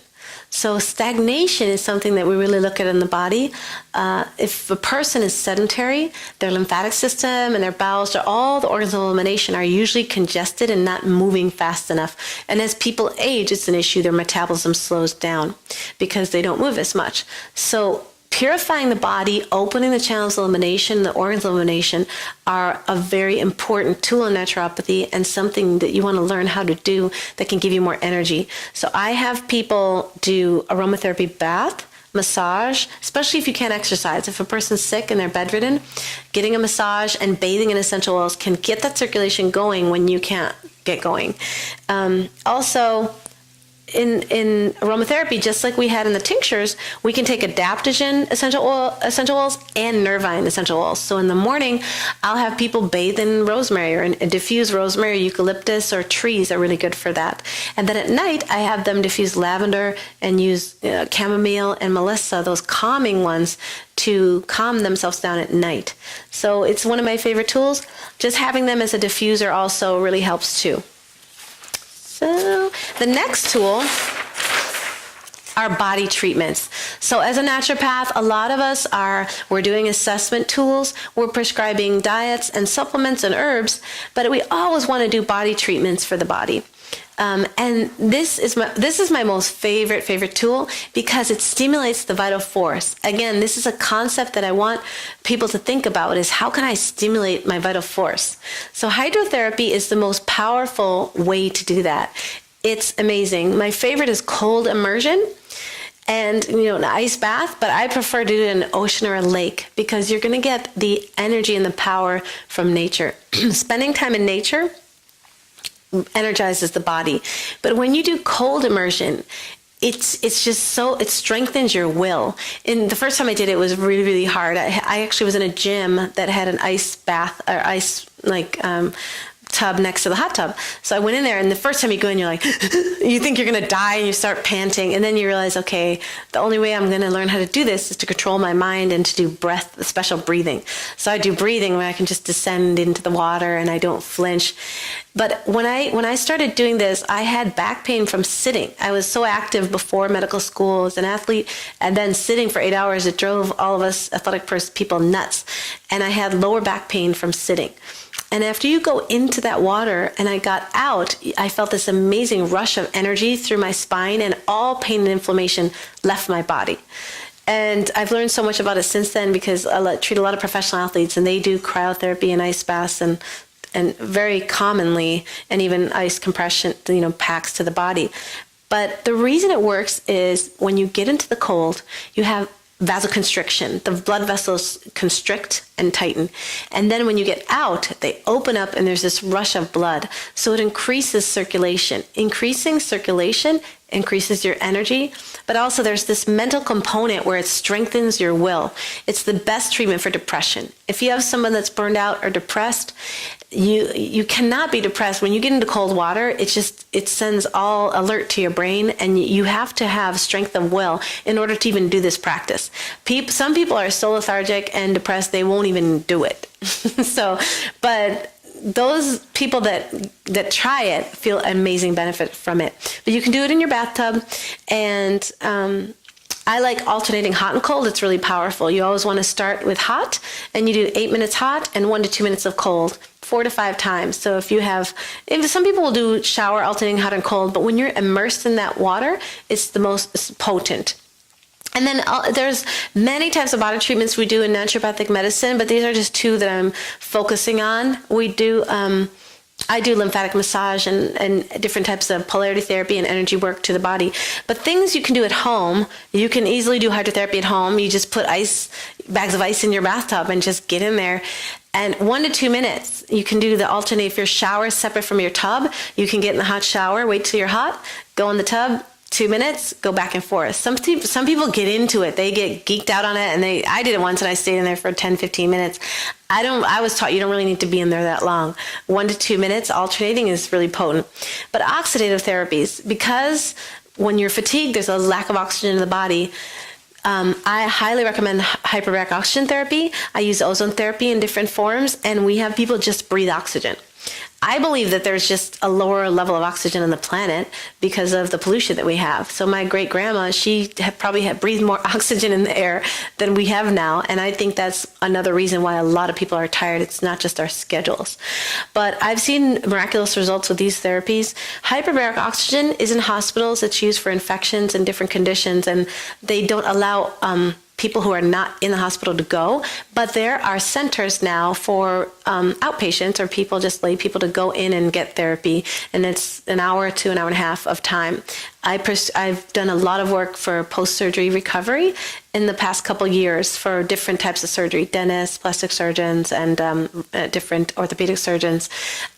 So stagnation is something that we really look at in the body. If a person is sedentary, their lymphatic system and their bowels, all the organs of elimination are usually congested and not moving fast enough. And as people age, it's an issue. Their metabolism slows down because they don't move as much. So purifying the body, opening the channels of elimination, the organs of elimination are a very important tool in naturopathy, and something that you want to learn how to do that can give you more energy. So I have people do aromatherapy bath, massage, especially if you can't exercise. If a person's sick and they're bedridden, getting a massage and bathing in essential oils can get that circulation going when you can't get going. Also, in aromatherapy, just like we had in the tinctures, we can take adaptogen essential oils and nervine essential oils. So in the morning, I'll have people bathe in rosemary or diffuse rosemary, eucalyptus, or trees are really good for that. And then at night, I have them diffuse lavender and use chamomile and melissa, those calming ones, to calm themselves down at night. So it's one of my favorite tools. Just having them as a diffuser also really helps too. So the next tool are body treatments. So as a naturopath, a lot of us we're doing assessment tools, we're prescribing diets and supplements and herbs, but we always want to do body treatments for the body. And this is my most favorite tool because it stimulates the vital force. Again, this is a concept that I want people to think about, is how can I stimulate my vital force? So hydrotherapy is the most powerful way to do that. It's amazing. My favorite is cold immersion and an ice bath, but I prefer to do it in an ocean or a lake because you're going to get the energy and the power from nature. Spending time in nature energizes the body. But when you do cold immersion, it's just so, it strengthens your will. And the first time I did it was really, really hard. I actually was in a gym that had an ice bath or ice tub next to the hot tub. So I went in there, and the first time you go in, you're like, you think you're going to die, and you start panting. And then you realize, okay, the only way I'm going to learn how to do this is to control my mind and to do special breathing. So I do breathing where I can just descend into the water and I don't flinch. But when I started doing this, I had back pain from sitting. I was so active before medical school as an athlete, and then sitting for 8 hours, it drove all of us athletic people nuts. And I had lower back pain from sitting. And after you go into that water and I got out, I felt this amazing rush of energy through my spine, and all pain and inflammation left my body. And I've learned so much about it since then because I treat a lot of professional athletes, and they do cryotherapy and ice baths and very commonly, and even ice compression, packs to the body. But the reason it works is when you get into the cold, you have vasoconstriction. The blood vessels constrict and tighten. And then when you get out, they open up and there's this rush of blood. So it increases circulation. Increasing circulation increases your energy, but also there's this mental component where it strengthens your will. It's the best treatment for depression. If you have someone that's burned out or depressed, you cannot be depressed. When you get into cold water, it sends all alert to your brain, and you have to have strength of will in order to even do this practice. Some people are so lethargic and depressed they won't even do it. But those people that try it feel amazing benefit from it. But you can do it in your bathtub, and I like alternating hot and cold. It's really powerful. You always want to start with hot, and you do 8 minutes hot and 1 to 2 minutes of cold, 4 to 5 times. So if some people will do shower alternating hot and cold, but when you're immersed in that water, it's the most potent. And then there's many types of body treatments we do in naturopathic medicine, but these are just 2 that I'm focusing on. I do lymphatic massage and different types of polarity therapy and energy work to the body. But things you can do at home, you can easily do hydrotherapy at home. You just put bags of ice in your bathtub and just get in there. And 1 to 2 minutes, you can do the alternate. If your shower is separate from your tub, you can get in the hot shower, wait till you're hot, go in the tub, 2 minutes, go back and forth. Some people get into it. They get geeked out on it, and I did it once, and I stayed in there for 10, 15 minutes. I was taught you don't really need to be in there that long. 1 to 2 minutes alternating is really potent. But oxidative therapies, because when you're fatigued, there's a lack of oxygen in the body. I highly recommend hyperbaric oxygen therapy. I use ozone therapy in different forms, and we have people just breathe oxygen. I believe that there's just a lower level of oxygen on the planet because of the pollution that we have. So my great grandma, she probably had breathed more oxygen in the air than we have now. And I think that's another reason why a lot of people are tired. It's not just our schedules. But I've seen miraculous results with these therapies. Hyperbaric oxygen is in hospitals. It's used for infections and different conditions. And they don't allow people who are not in the hospital to go, but there are centers now for outpatients or lay people to go in and get therapy, and it's an hour to an hour and a half of time. I've done a lot of work for post-surgery recovery in the past couple years for different types of surgery, dentists, plastic surgeons, and different orthopedic surgeons.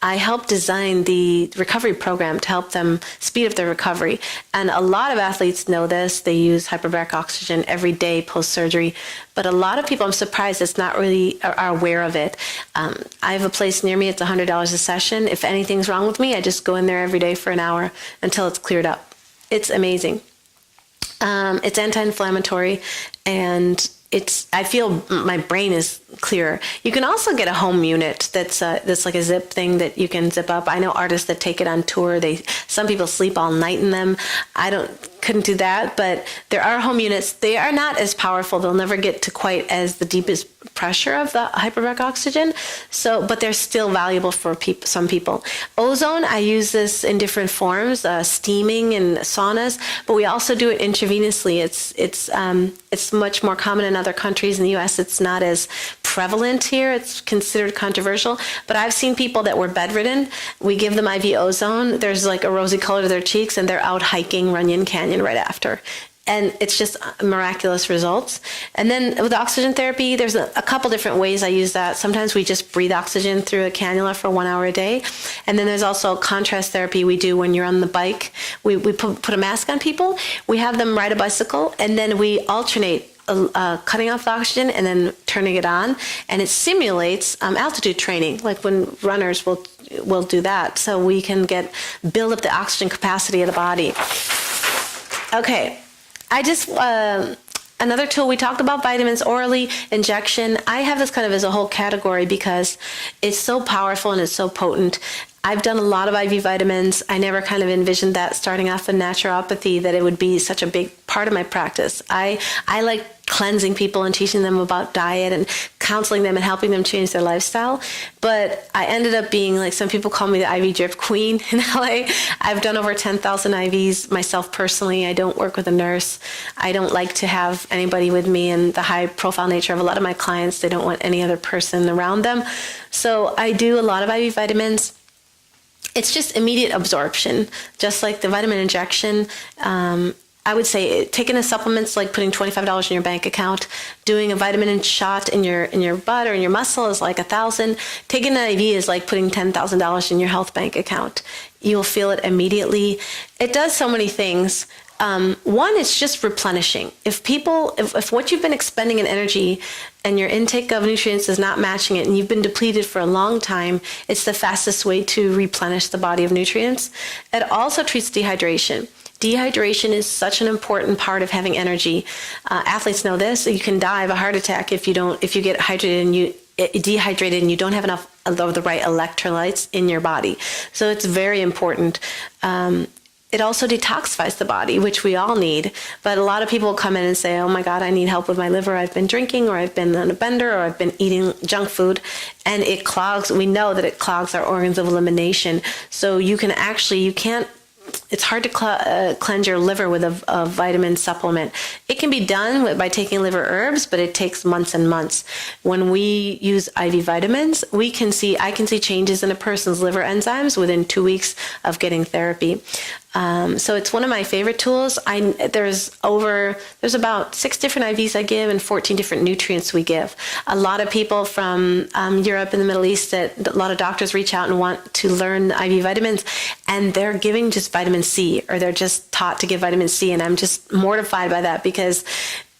I helped design the recovery program to help them speed up their recovery. And a lot of athletes know this. They use hyperbaric oxygen every day post-surgery. But a lot of people, I'm surprised, it's not really are aware of it. I have a place near me. It's $100 a session. If anything's wrong with me, I just go in there every day for an hour until it's cleared up. It's amazing. It's anti-inflammatory, and I feel my brain is clearer. You can also get a home unit that's like a zip thing that you can zip up. I know artists that take it on tour. Some people sleep all night in them. I couldn't do that, but there are home units. They are not as powerful. They'll never get to quite as the deepest pressure of the hyperbaric oxygen. but they're still valuable for some people. Ozone, I use this in different forms, steaming and saunas, but we also do it intravenously. It's much more common in other countries. In the U.S., it's not as prevalent here. It's considered controversial, but I've seen people that were bedridden. We give them IV ozone. There's like a rosy color to their cheeks, and they're out hiking Runyon Canyon right after. And it's just miraculous results. And then with oxygen therapy, there's a couple different ways I use that. Sometimes we just breathe oxygen through a cannula for 1 hour a day. And then there's also contrast therapy we do when you're on the bike. We put a mask on people. We have them ride a bicycle, and then we alternate cutting off the oxygen and then turning it on. And it simulates altitude training, like when runners will do that. So we can build up the oxygen capacity of the body. Okay. Another tool we talked about, vitamins orally, injection. I have this kind of as a whole category because it's so powerful and it's so potent. I've done a lot of IV vitamins. I never kind of envisioned that starting off in naturopathy, that it would be such a big part of my practice. I like cleansing people and teaching them about diet and counseling them and helping them change their lifestyle. But I ended up being, like, some people call me the IV drip queen in LA. I've done over 10,000 IVs myself personally. I don't work with a nurse. I don't like to have anybody with me, and the high profile nature of a lot of my clients, they don't want any other person around them. So I do a lot of IV vitamins. It's just immediate absorption, just like the vitamin injection. I would say taking a supplement's like putting $25 in your bank account. Doing a vitamin shot in your butt or in your muscle is like $1,000. Taking an IV is like putting $10,000 in your health bank account. You'll feel it immediately. It does so many things. One, it's just replenishing. If what you've been expending in energy and your intake of nutrients is not matching it, and you've been depleted for a long time, it's the fastest way to replenish the body of nutrients. It also treats dehydration. Dehydration is such an important part of having energy. Athletes know this. You can die of a heart attack if you get dehydrated and you don't have enough of the right electrolytes in your body. So it's very important. It also detoxifies the body, which we all need. But a lot of people come in and say, oh my God, I need help with my liver. I've been drinking, or I've been on a bender, or I've been eating junk food. And it clogs, we know that it clogs our organs of elimination. So you can't, it's hard to cleanse your liver with a vitamin supplement. It can be done by taking liver herbs, but it takes months and months. When we use IV vitamins, I can see changes in a person's liver enzymes within 2 weeks of getting therapy. So it's one of my favorite tools. There's about 6 different IVs I give and 14 different nutrients we give. A lot of people from Europe and the Middle East, a lot of doctors reach out and want to learn IV vitamins, and they're giving just vitamin C, or they're just taught to give vitamin C. And I'm just mortified by that, because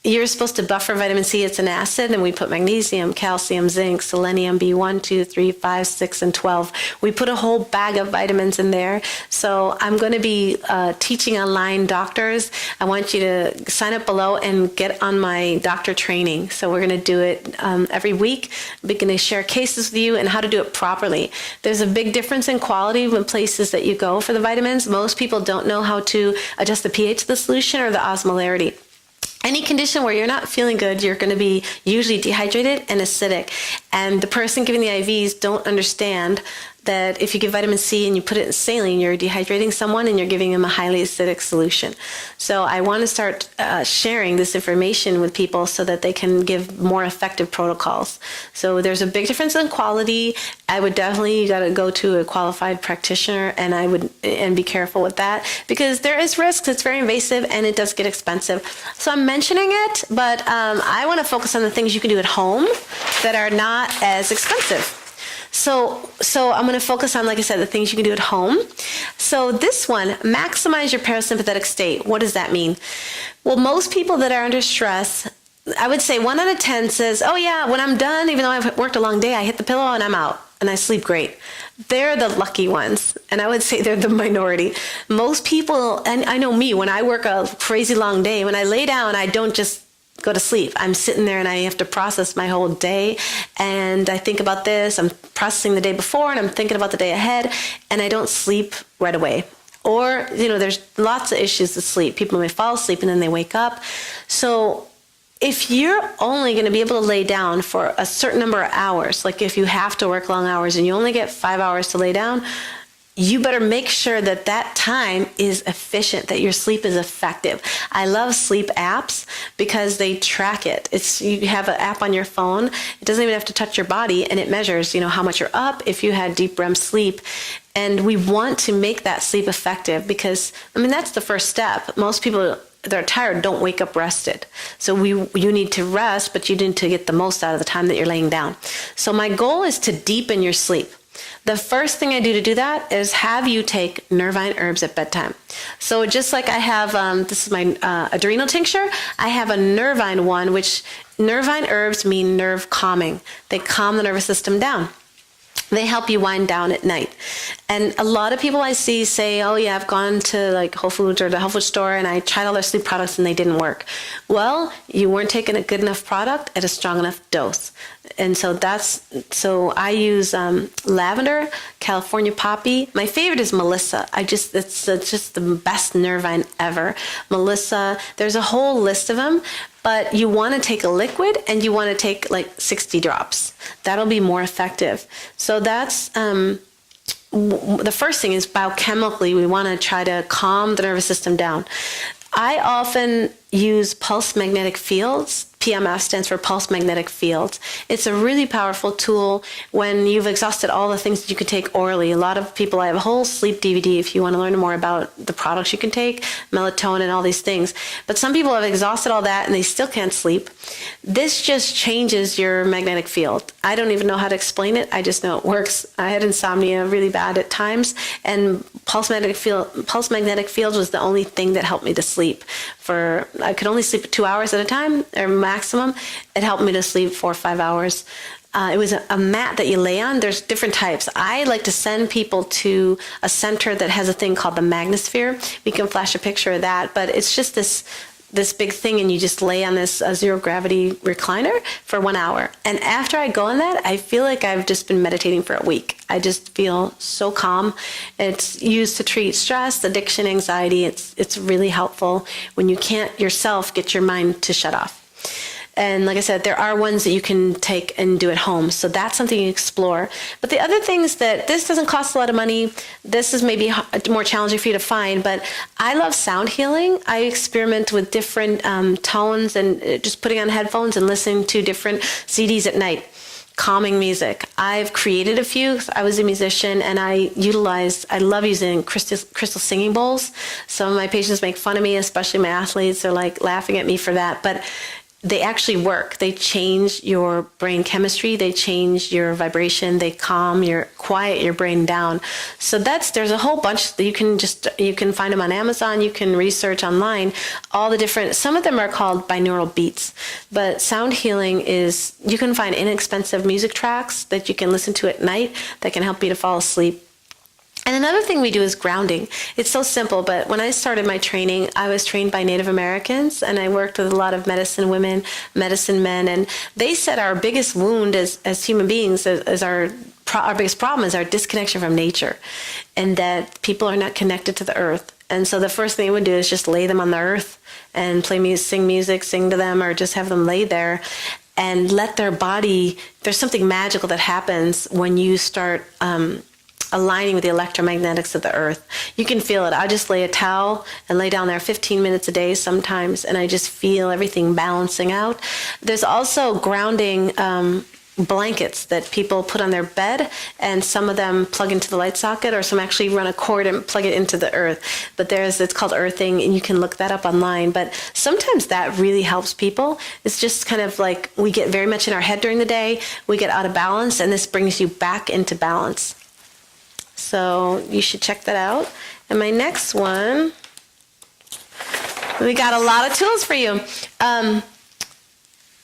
you're supposed to buffer vitamin C. It's an acid, and we put magnesium, calcium, zinc, selenium, B1, 2, 3, 5, 6, and 12. We put a whole bag of vitamins in there. So I'm going to be teaching online doctors. I want you to sign up below and get on my doctor training. So we're going to do it every week. We're going to share cases with you and how to do it properly. There's a big difference in quality when places that you go for the vitamins. Most people don't know how to adjust the pH of the solution or the osmolarity. Any condition where you're not feeling good, you're going to be usually dehydrated and acidic. And the person giving the IVs don't understand that if you give vitamin C and you put it in saline, you're dehydrating someone and you're giving them a highly acidic solution. So I want to start sharing this information with people so that they can give more effective protocols. So there's a big difference in quality. I would definitely, you got to go to a qualified practitioner, and be careful with that, because there is risks. It's very invasive and it does get expensive. So I'm mentioning it, but I want to focus on the things you can do at home that are not as expensive. So I'm going to focus on, like I said, the things you can do at home. So this one, maximize your parasympathetic state. What does that mean? Well, most people that are under stress, I would say 1 out of 10 says, oh yeah, when I'm done, even though I've worked a long day, I hit the pillow and I'm out and I sleep great. They're the lucky ones. And I would say they're the minority. Most people, and I know me, when I work a crazy long day, when I lay down, I don't just go to sleep. I'm sitting there and I have to process my whole day, and I think about this. I'm processing the day before and I'm thinking about the day ahead, and I don't sleep right away. Or, there's lots of issues with sleep. People may fall asleep and then they wake up. So if you're only going to be able to lay down for a certain number of hours, like if you have to work long hours and you only get 5 hours to lay down, you better make sure that that time is efficient, that your sleep is effective. I love sleep apps because they track it. You have an app on your phone. It doesn't even have to touch your body, and it measures, how much you're up, if you had deep REM sleep. And we want to make that sleep effective because, that's the first step. Most people that are tired don't wake up rested. So you need to rest, but you need to get the most out of the time that you're laying down. So my goal is to deepen your sleep. The first thing I do to do that is have you take Nervine herbs at bedtime. So just like I have, this is my Adrenal tincture, I have a Nervine one, which Nervine herbs mean nerve calming. They calm the nervous system down. They help you wind down at night. And a lot of people I see say, oh yeah, I've gone to Whole Foods or the health food store and I tried all their sleep products and they didn't work. Well, you weren't taking a good enough product at a strong enough dose. And so I use lavender, California poppy. My favorite is Melissa. It's just the best Nervine ever. Melissa, there's a whole list of them. But you want to take a liquid and you want to take 60 drops. That'll be more effective. So that's the first thing is biochemically, we want to try to calm the nervous system down. I often use pulse magnetic fields. PMF stands for pulse magnetic fields. It's a really powerful tool when you've exhausted all the things that you can take orally. A lot of people, I have a whole sleep DVD if you want to learn more about the products you can take, melatonin, all these things. But some people have exhausted all that and they still can't sleep. This just changes your magnetic field. I don't even know how to explain it. I just know it works. I had insomnia really bad at times, and pulse magnetic fields was the only thing that helped me to sleep. I could only sleep 2 hours at a time, or maximum. It helped me to sleep 4 or 5 hours. It was a mat that you lay on. There's different types. I like to send people to a center that has a thing called the Magnosphere. We can flash a picture of that, but it's just this this big thing and you just lay on this zero gravity recliner for 1 hour. And after I go on that, I feel like I've just been meditating for a week. I just feel so calm. It's used to treat stress, addiction, anxiety. It's really helpful when you can't yourself get your mind to shut off. And like I said, there are ones that you can take and do at home. So that's something you explore. But the other things that this doesn't cost a lot of money. This is maybe more challenging for you to find, but I love sound healing. I experiment with different tones and just putting on headphones and listening to different CDs at night. Calming music. I've created a few. I was a musician and I love using crystal singing bowls. Some of my patients make fun of me, especially my athletes. They're like laughing at me for that. But they actually work. They change your brain chemistry. They change your vibration. They quiet your brain down. So there's a whole bunch that you can find them on Amazon. You can research online all the different, some of them are called binaural beats, but sound healing is, you can find inexpensive music tracks that you can listen to at night that can help you to fall asleep. And another thing we do is grounding. It's so simple, but when I started my training, I was trained by Native Americans, and I worked with a lot of medicine women, medicine men, and they said our biggest wound as human beings, as our biggest problem is our disconnection from nature, and that people are not connected to the earth. And so the first thing they would do is just lay them on the earth and play music, sing to them, or just have them lay there and let their body, there's something magical that happens when you start aligning with the electromagnetics of the earth. You can feel it. I just lay a towel and lay down there 15 minutes a day sometimes, and I just feel everything balancing out. There's also grounding blankets that people put on their bed, and some of them plug into the light socket, or some actually run a cord and plug it into the earth. But it's called earthing, and you can look that up online. But sometimes that really helps people. It's just kind of like we get very much in our head during the day, we get out of balance, and this brings you back into balance. So you should check that out. And my next one, we got a lot of tools for you.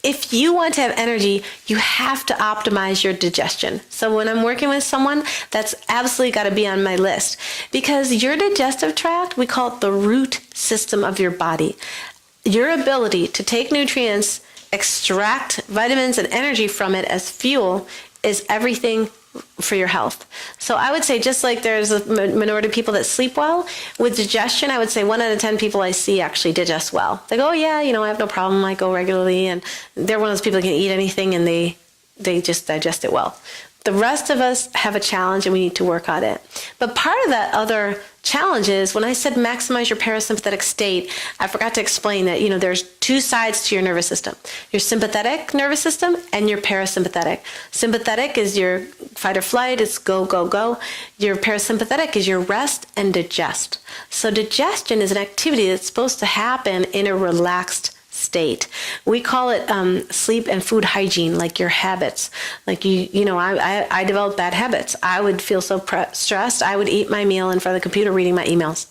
If you want to have energy, you have to optimize your digestion. So when I'm working with someone, that's absolutely got to be on my list, because your digestive tract, we call it the root system of your body. Your ability to take nutrients, extract vitamins and energy from it as fuel is everything for your health. So I would say, just like there's a minority of people that sleep well, with digestion, I would say 1 out of 10 people I see actually digest well. They go, oh yeah, I have no problem. I go regularly, and they're one of those people that can eat anything and they just digest it well. The rest of us have a challenge and we need to work on it. But part of that other challenge is, when I said maximize your parasympathetic state, I forgot to explain that, there's 2 sides to your nervous system. Your sympathetic nervous system and your parasympathetic. Sympathetic is your fight or flight, it's go, go, go. Your parasympathetic is your rest and digest. So digestion is an activity that's supposed to happen in a relaxed state. We call it sleep and food hygiene, like your habits. Like I developed bad habits. I would feel so stressed. I would eat my meal in front of the computer reading my emails.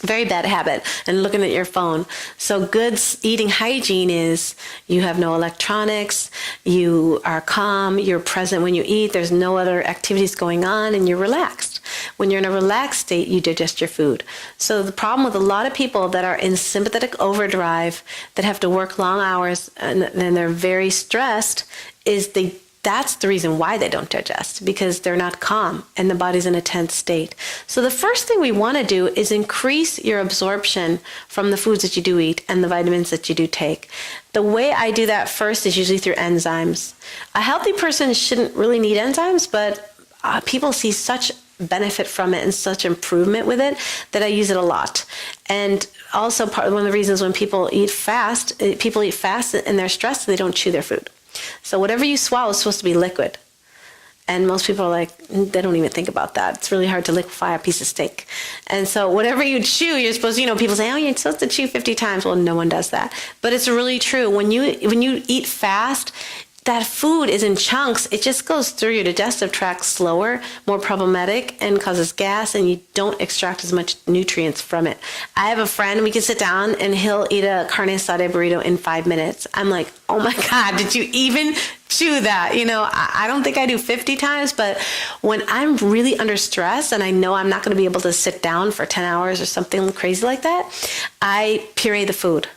Very bad habit, and looking at your phone. So good eating hygiene is you have no electronics, you are calm, you're present when you eat, there's no other activities going on, and you're relaxed. When you're in a relaxed state, you digest your food. So the problem with a lot of people that are in sympathetic overdrive, that have to work long hours, and they're very stressed, is that's the reason why they don't digest, because they're not calm and the body's in a tense state. So the first thing we want to do is increase your absorption from the foods that you do eat and the vitamins that you do take. The way I do that first is usually through enzymes. A healthy person shouldn't really need enzymes, but people see such benefit from it and such improvement with it that I use it a lot. And also one of the reasons when people eat fast and they're stressed, they don't chew their food. So whatever you swallow is supposed to be liquid. And most people are like, they don't even think about that. It's really hard to liquefy a piece of steak. And so whatever you chew, you're supposed to, people say, oh, you're supposed to chew 50 times. Well, no one does that. But it's really true. When you eat fast, that food is in chunks. It just goes through your digestive tract slower, more problematic, and causes gas, and you don't extract as much nutrients from it. I have a friend, we can sit down and he'll eat a carne asada burrito in 5 minutes. I'm like, oh my God, did you even chew that? I don't think I do 50 times, but when I'm really under stress and I know I'm not going to be able to sit down for 10 hours or something crazy like that, I puree the food.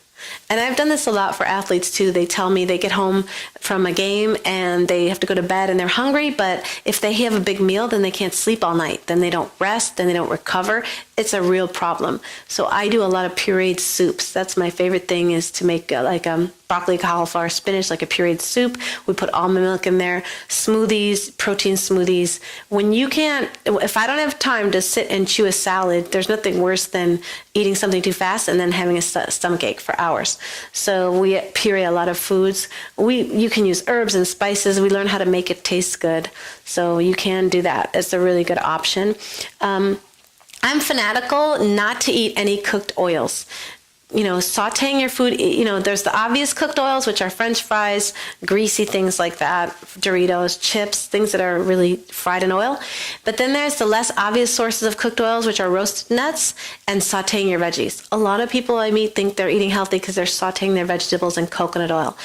And I've done this a lot for athletes too. They tell me they get home from a game and they have to go to bed and they're hungry, but if they have a big meal, then they can't sleep all night. Then they don't rest, then they don't recover. It's a real problem. So I do a lot of pureed soups. That's my favorite thing, is to make broccoli, cauliflower, spinach, like a pureed soup. We put almond milk in there, smoothies, protein smoothies. If I don't have time to sit and chew a salad, there's nothing worse than eating something too fast and then having a stomach ache for hours. So we puree a lot of foods. You can use herbs and spices. We learn how to make it taste good. So you can do that. It's a really good option. I'm fanatical not to eat any cooked oils. Sauteing your food, there's the obvious cooked oils, which are French fries, greasy things like that, Doritos, chips, things that are really fried in oil. But then there's the less obvious sources of cooked oils, which are roasted nuts and sauteing your veggies. A lot of people I meet think they're eating healthy because they're sauteing their vegetables in coconut oil.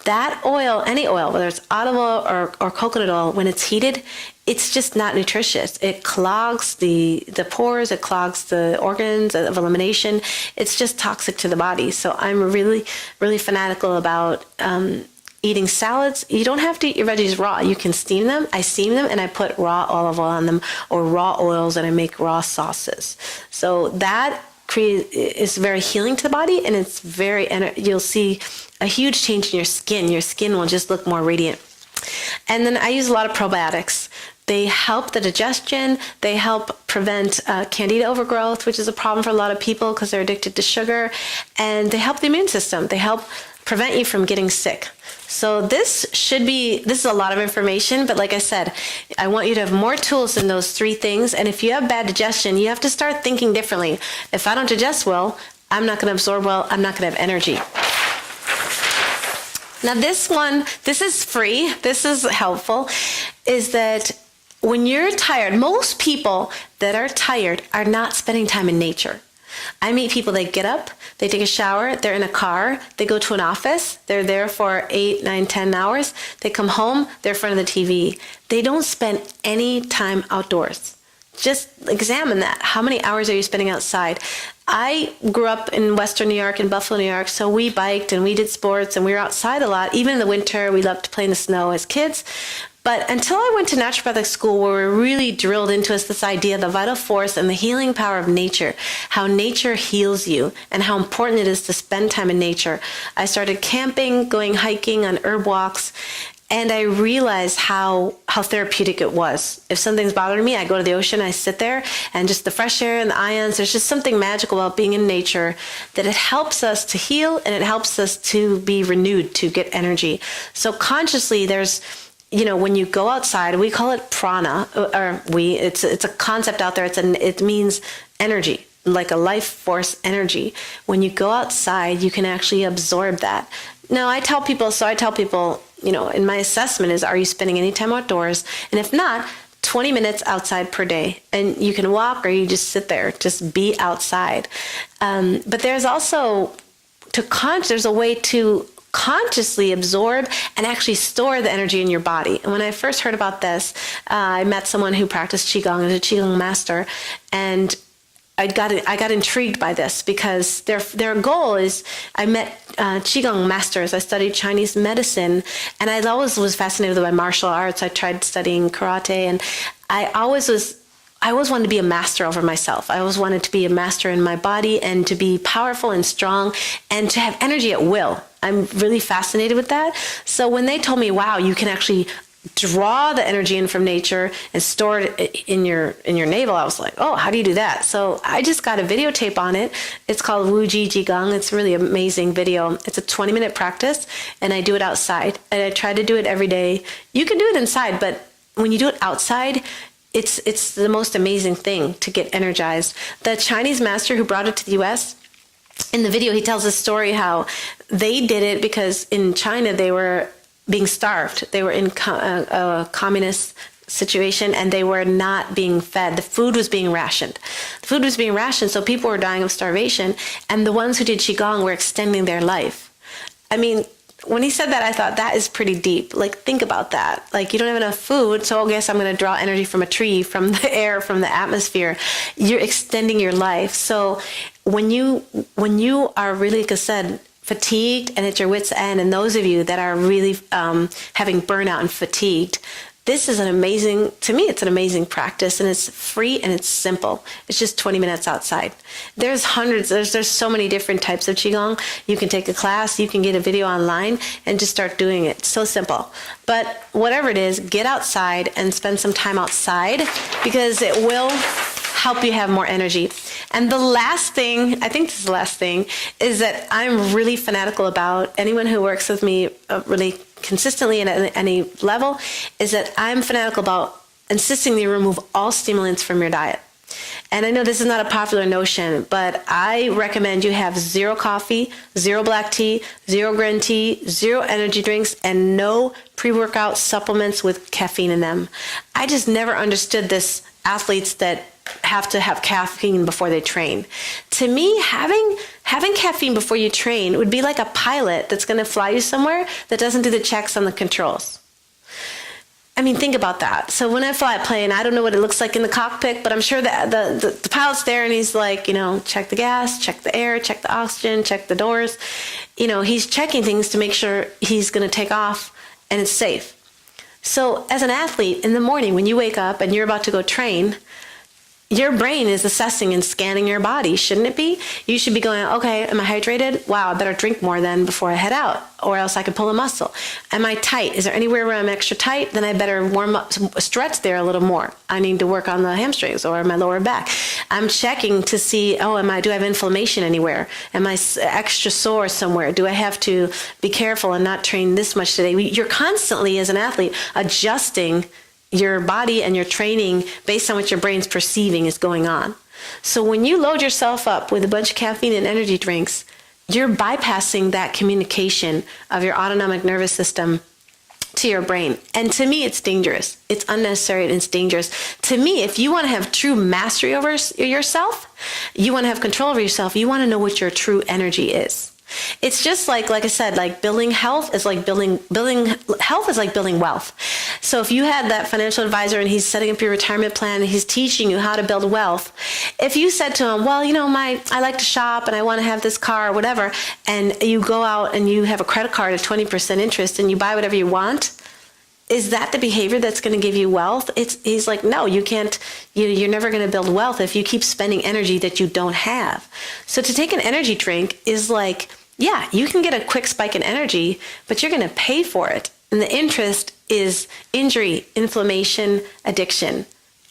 That oil, any oil, whether it's olive oil or coconut oil, when it's heated, it's just not nutritious. It clogs the pores, it clogs the organs of elimination. It's just toxic to the body. So I'm really, really fanatical about eating salads. You don't have to eat your veggies raw. You can steam them. I steam them and I put raw olive oil on them, or raw oils, and I make raw sauces. So that is very healing to the body, and it's you'll see a huge change in your skin. Your skin will just look more radiant. And then I use a lot of probiotics. They help the digestion. They help prevent candida overgrowth, which is a problem for a lot of people because they're addicted to sugar. And they help the immune system. They help prevent you from getting sick. So this is a lot of information, but like I said, I want you to have more tools than those three things. And if you have bad digestion, you have to start thinking differently. If I don't digest well, I'm not going to absorb well, I'm not going to have energy. Now this is free, this is helpful, is that when you're tired, most people that are tired are not spending time in nature. I meet people, they get up, they take a shower, they're in a car, they go to an office, they're there for 8, 9, 10 hours, they come home, they're in front of the TV. They don't spend any time outdoors. Just examine that. How many hours are you spending outside? I grew up in Western New York, in Buffalo, New York, so we biked and we did sports and we were outside a lot. Even in the winter, we loved to play in the snow as kids. But until I went to naturopathic school, where we really drilled into us this idea of the vital force and the healing power of nature, how nature heals you and how important it is to spend time in nature. I started camping, going hiking on herb walks, and I realized how therapeutic it was. If something's bothering me, I go to the ocean, I sit there, and just the fresh air and the ions, there's just something magical about being in nature, that it helps us to heal and it helps us to be renewed, to get energy. So consciously, there's, when you go outside, we call it prana, it's a concept out there. It means energy, like a life force energy. When you go outside, you can actually absorb that. Now, I tell people, in my assessment is, are you spending any time outdoors? And if not, 20 minutes outside per day. And you can walk or you just sit there, just be outside. But there's also, there's a way to consciously absorb and actually store the energy in your body. And when I first heard about this, I met someone who practiced Qigong, as a Qigong master, and I got intrigued by this because their goal is, I met Qigong masters. I studied Chinese medicine, and I always was fascinated by martial arts. I tried studying karate, and I always wanted to be a master over myself. I always wanted to be a master in my body and to be powerful and strong and to have energy at will. I'm really fascinated with that. So when they told me, wow, you can actually draw the energy in from nature and store it in your navel, I was like, oh, how do you do that? So I just got a videotape on it. It's called Wu Ji Qigong. It's a really amazing video. It's a 20-minute practice, and I do it outside. And I try to do it every day. You can do it inside, but when you do it outside, it's the most amazing thing to get energized. The Chinese master who brought it to the U.S., in the video, he tells a story how they did it because in China, they were being starved. They were in a communist situation, and they were not being fed. The food was being rationed. So people were dying of starvation, and the ones who did Qigong were extending their life. I mean, when he said that, I thought that is pretty deep. Like, think about that. Like, you don't have enough food, so I guess I'm going to draw energy from a tree, from the air, from the atmosphere. You're extending your life. So when you are really, like I said, fatigued and at your wit's end, and those of you that are really having burnout and fatigued, this is to me, it's an amazing practice, and it's free and it's simple. It's just 20 minutes outside. There's so many different types of Qigong. You can take a class, you can get a video online and just start doing it. It's so simple. But whatever it is, get outside and spend some time outside, because it will help you have more energy. And the last thing, I think this is the last thing, is that I'm really fanatical about, anyone who works with me really consistently and at any level, is that I'm fanatical about insisting that you remove all stimulants from your diet. And I know this is not a popular notion, but I recommend you have 0 coffee, 0 black tea, 0 green tea, 0 energy drinks, and no pre-workout supplements with caffeine in them. I just never understood this, athletes that have to have caffeine before they train. To me, having caffeine before you train would be like a pilot that's going to fly you somewhere that doesn't do the checks on the controls. I mean, think about that. So when I fly a plane, I don't know what it looks like in the cockpit, but I'm sure that the pilot's there and he's like, check the gas, check the air, check the oxygen, check the doors. He's checking things to make sure he's going to take off and it's safe. So as an athlete, in the morning when you wake up and you're about to go train, your brain is assessing and scanning your body, shouldn't it be? You should be going, okay, am I hydrated? Wow, I better drink more then before I head out, or else I could pull a muscle. Am I tight? Is there anywhere where I'm extra tight? Then I better warm up, stretch there a little more. I need to work on the hamstrings or my lower back. I'm checking to see, do I have inflammation anywhere? Am I extra sore somewhere? Do I have to be careful and not train this much today? You're constantly, as an athlete, adjusting your body and your training based on what your brain's perceiving is going on. So when you load yourself up with a bunch of caffeine and energy drinks, you're bypassing that communication of your autonomic nervous system to your brain. And to me, it's dangerous. It's unnecessary and it's dangerous. To me, if you want to have true mastery over yourself, you want to have control over yourself, you want to know what your true energy is. It's just like I said, like building health is like building health is like building wealth. So if you had that financial advisor and he's setting up your retirement plan and he's teaching you how to build wealth, if you said to him, well, I like to shop and I want to have this car or whatever, and you go out and you have a credit card at 20% interest and you buy whatever you want, is that the behavior that's going to give you wealth? He's like, no, you can't, you're never going to build wealth if you keep spending energy that you don't have. So to take an energy drink is like, yeah, you can get a quick spike in energy, but you're going to pay for it. And the interest is injury, inflammation, addiction,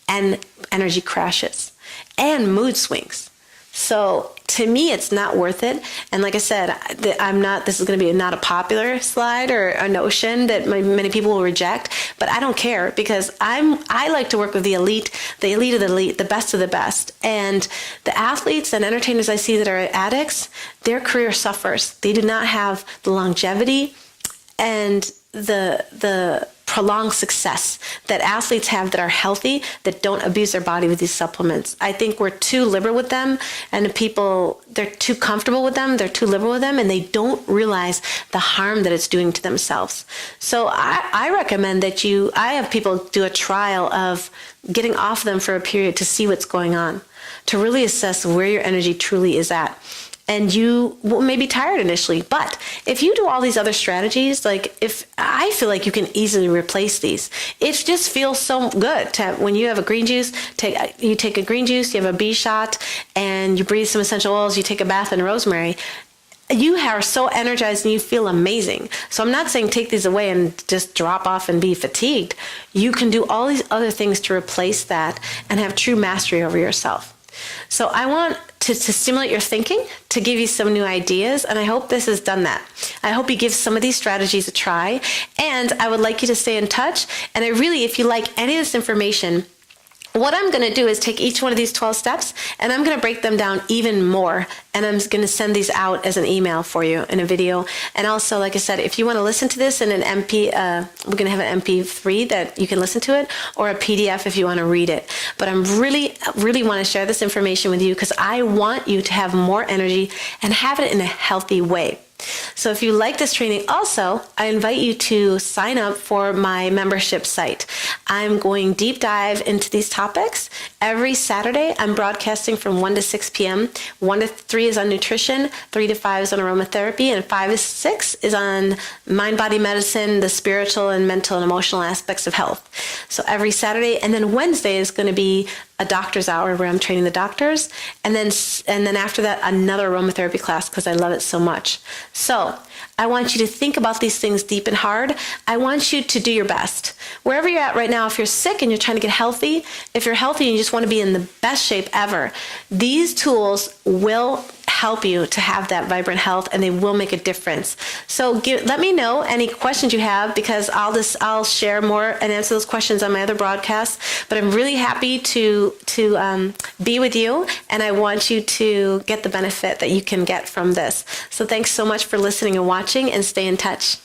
and energy crashes and mood swings. So to me, it's not worth it. And like I said, this is going to be not a popular slide or a notion that many people will reject, but I don't care, because I like to work with the elite of the elite, the best of the best. And the athletes and entertainers I see that are addicts, their career suffers. They do not have the longevity and the prolonged success that athletes have that are healthy, that don't abuse their body with these supplements. I think we're too liberal with them, and they're too comfortable with them, they're too liberal with them, and they don't realize the harm that it's doing to themselves. So I recommend that I have people do a trial of getting off them for a period to see what's going on, to really assess where your energy truly is at. And you may be tired initially, but if you do all these other strategies, I feel like you can easily replace these. It just feels so good to have, when you have a green juice, you take a green juice, you have a bee shot, and you breathe some essential oils, you take a bath in rosemary. You are so energized and you feel amazing. So I'm not saying take these away and just drop off and be fatigued. You can do all these other things to replace that and have true mastery over yourself. So I want to stimulate your thinking, to give you some new ideas, and I hope this has done that. I hope you give some of these strategies a try, and I would like you to stay in touch. And if you like any of this information, what I'm going to do is take each one of these 12 steps and I'm going to break them down even more. And I'm going to send these out as an email for you in a video. And also, like I said, if you want to listen to this in an MP, we're going to have an MP3 that you can listen to it, or a PDF if you want to read it. But I'm really want to share this information with you because I want you to have more energy and have it in a healthy way. So if you like this training also, I invite you to sign up for my membership site. I'm going deep dive into these topics. Every Saturday, I'm broadcasting from 1 to 6 p.m. 1 to 3 is on nutrition, 3 to 5 is on aromatherapy, and 5 to 6 is on mind-body medicine, the spiritual and mental and emotional aspects of health. So every Saturday, and then Wednesday is going to be a doctor's hour where I'm training the doctors, and then after that, another aromatherapy class because I love it so much. So I want you to think about these things deep and hard. I want you to do your best. Wherever you're at right now, if you're sick and you're trying to get healthy, if you're healthy and you just want to be in the best shape ever, these tools will help you to have that vibrant health, and they will make a difference. So let me know any questions you have, because I'll share more and answer those questions on my other broadcasts. But I'm really happy to be with you, and I want you to get the benefit that you can get from this. So thanks so much for listening and watching, and stay in touch.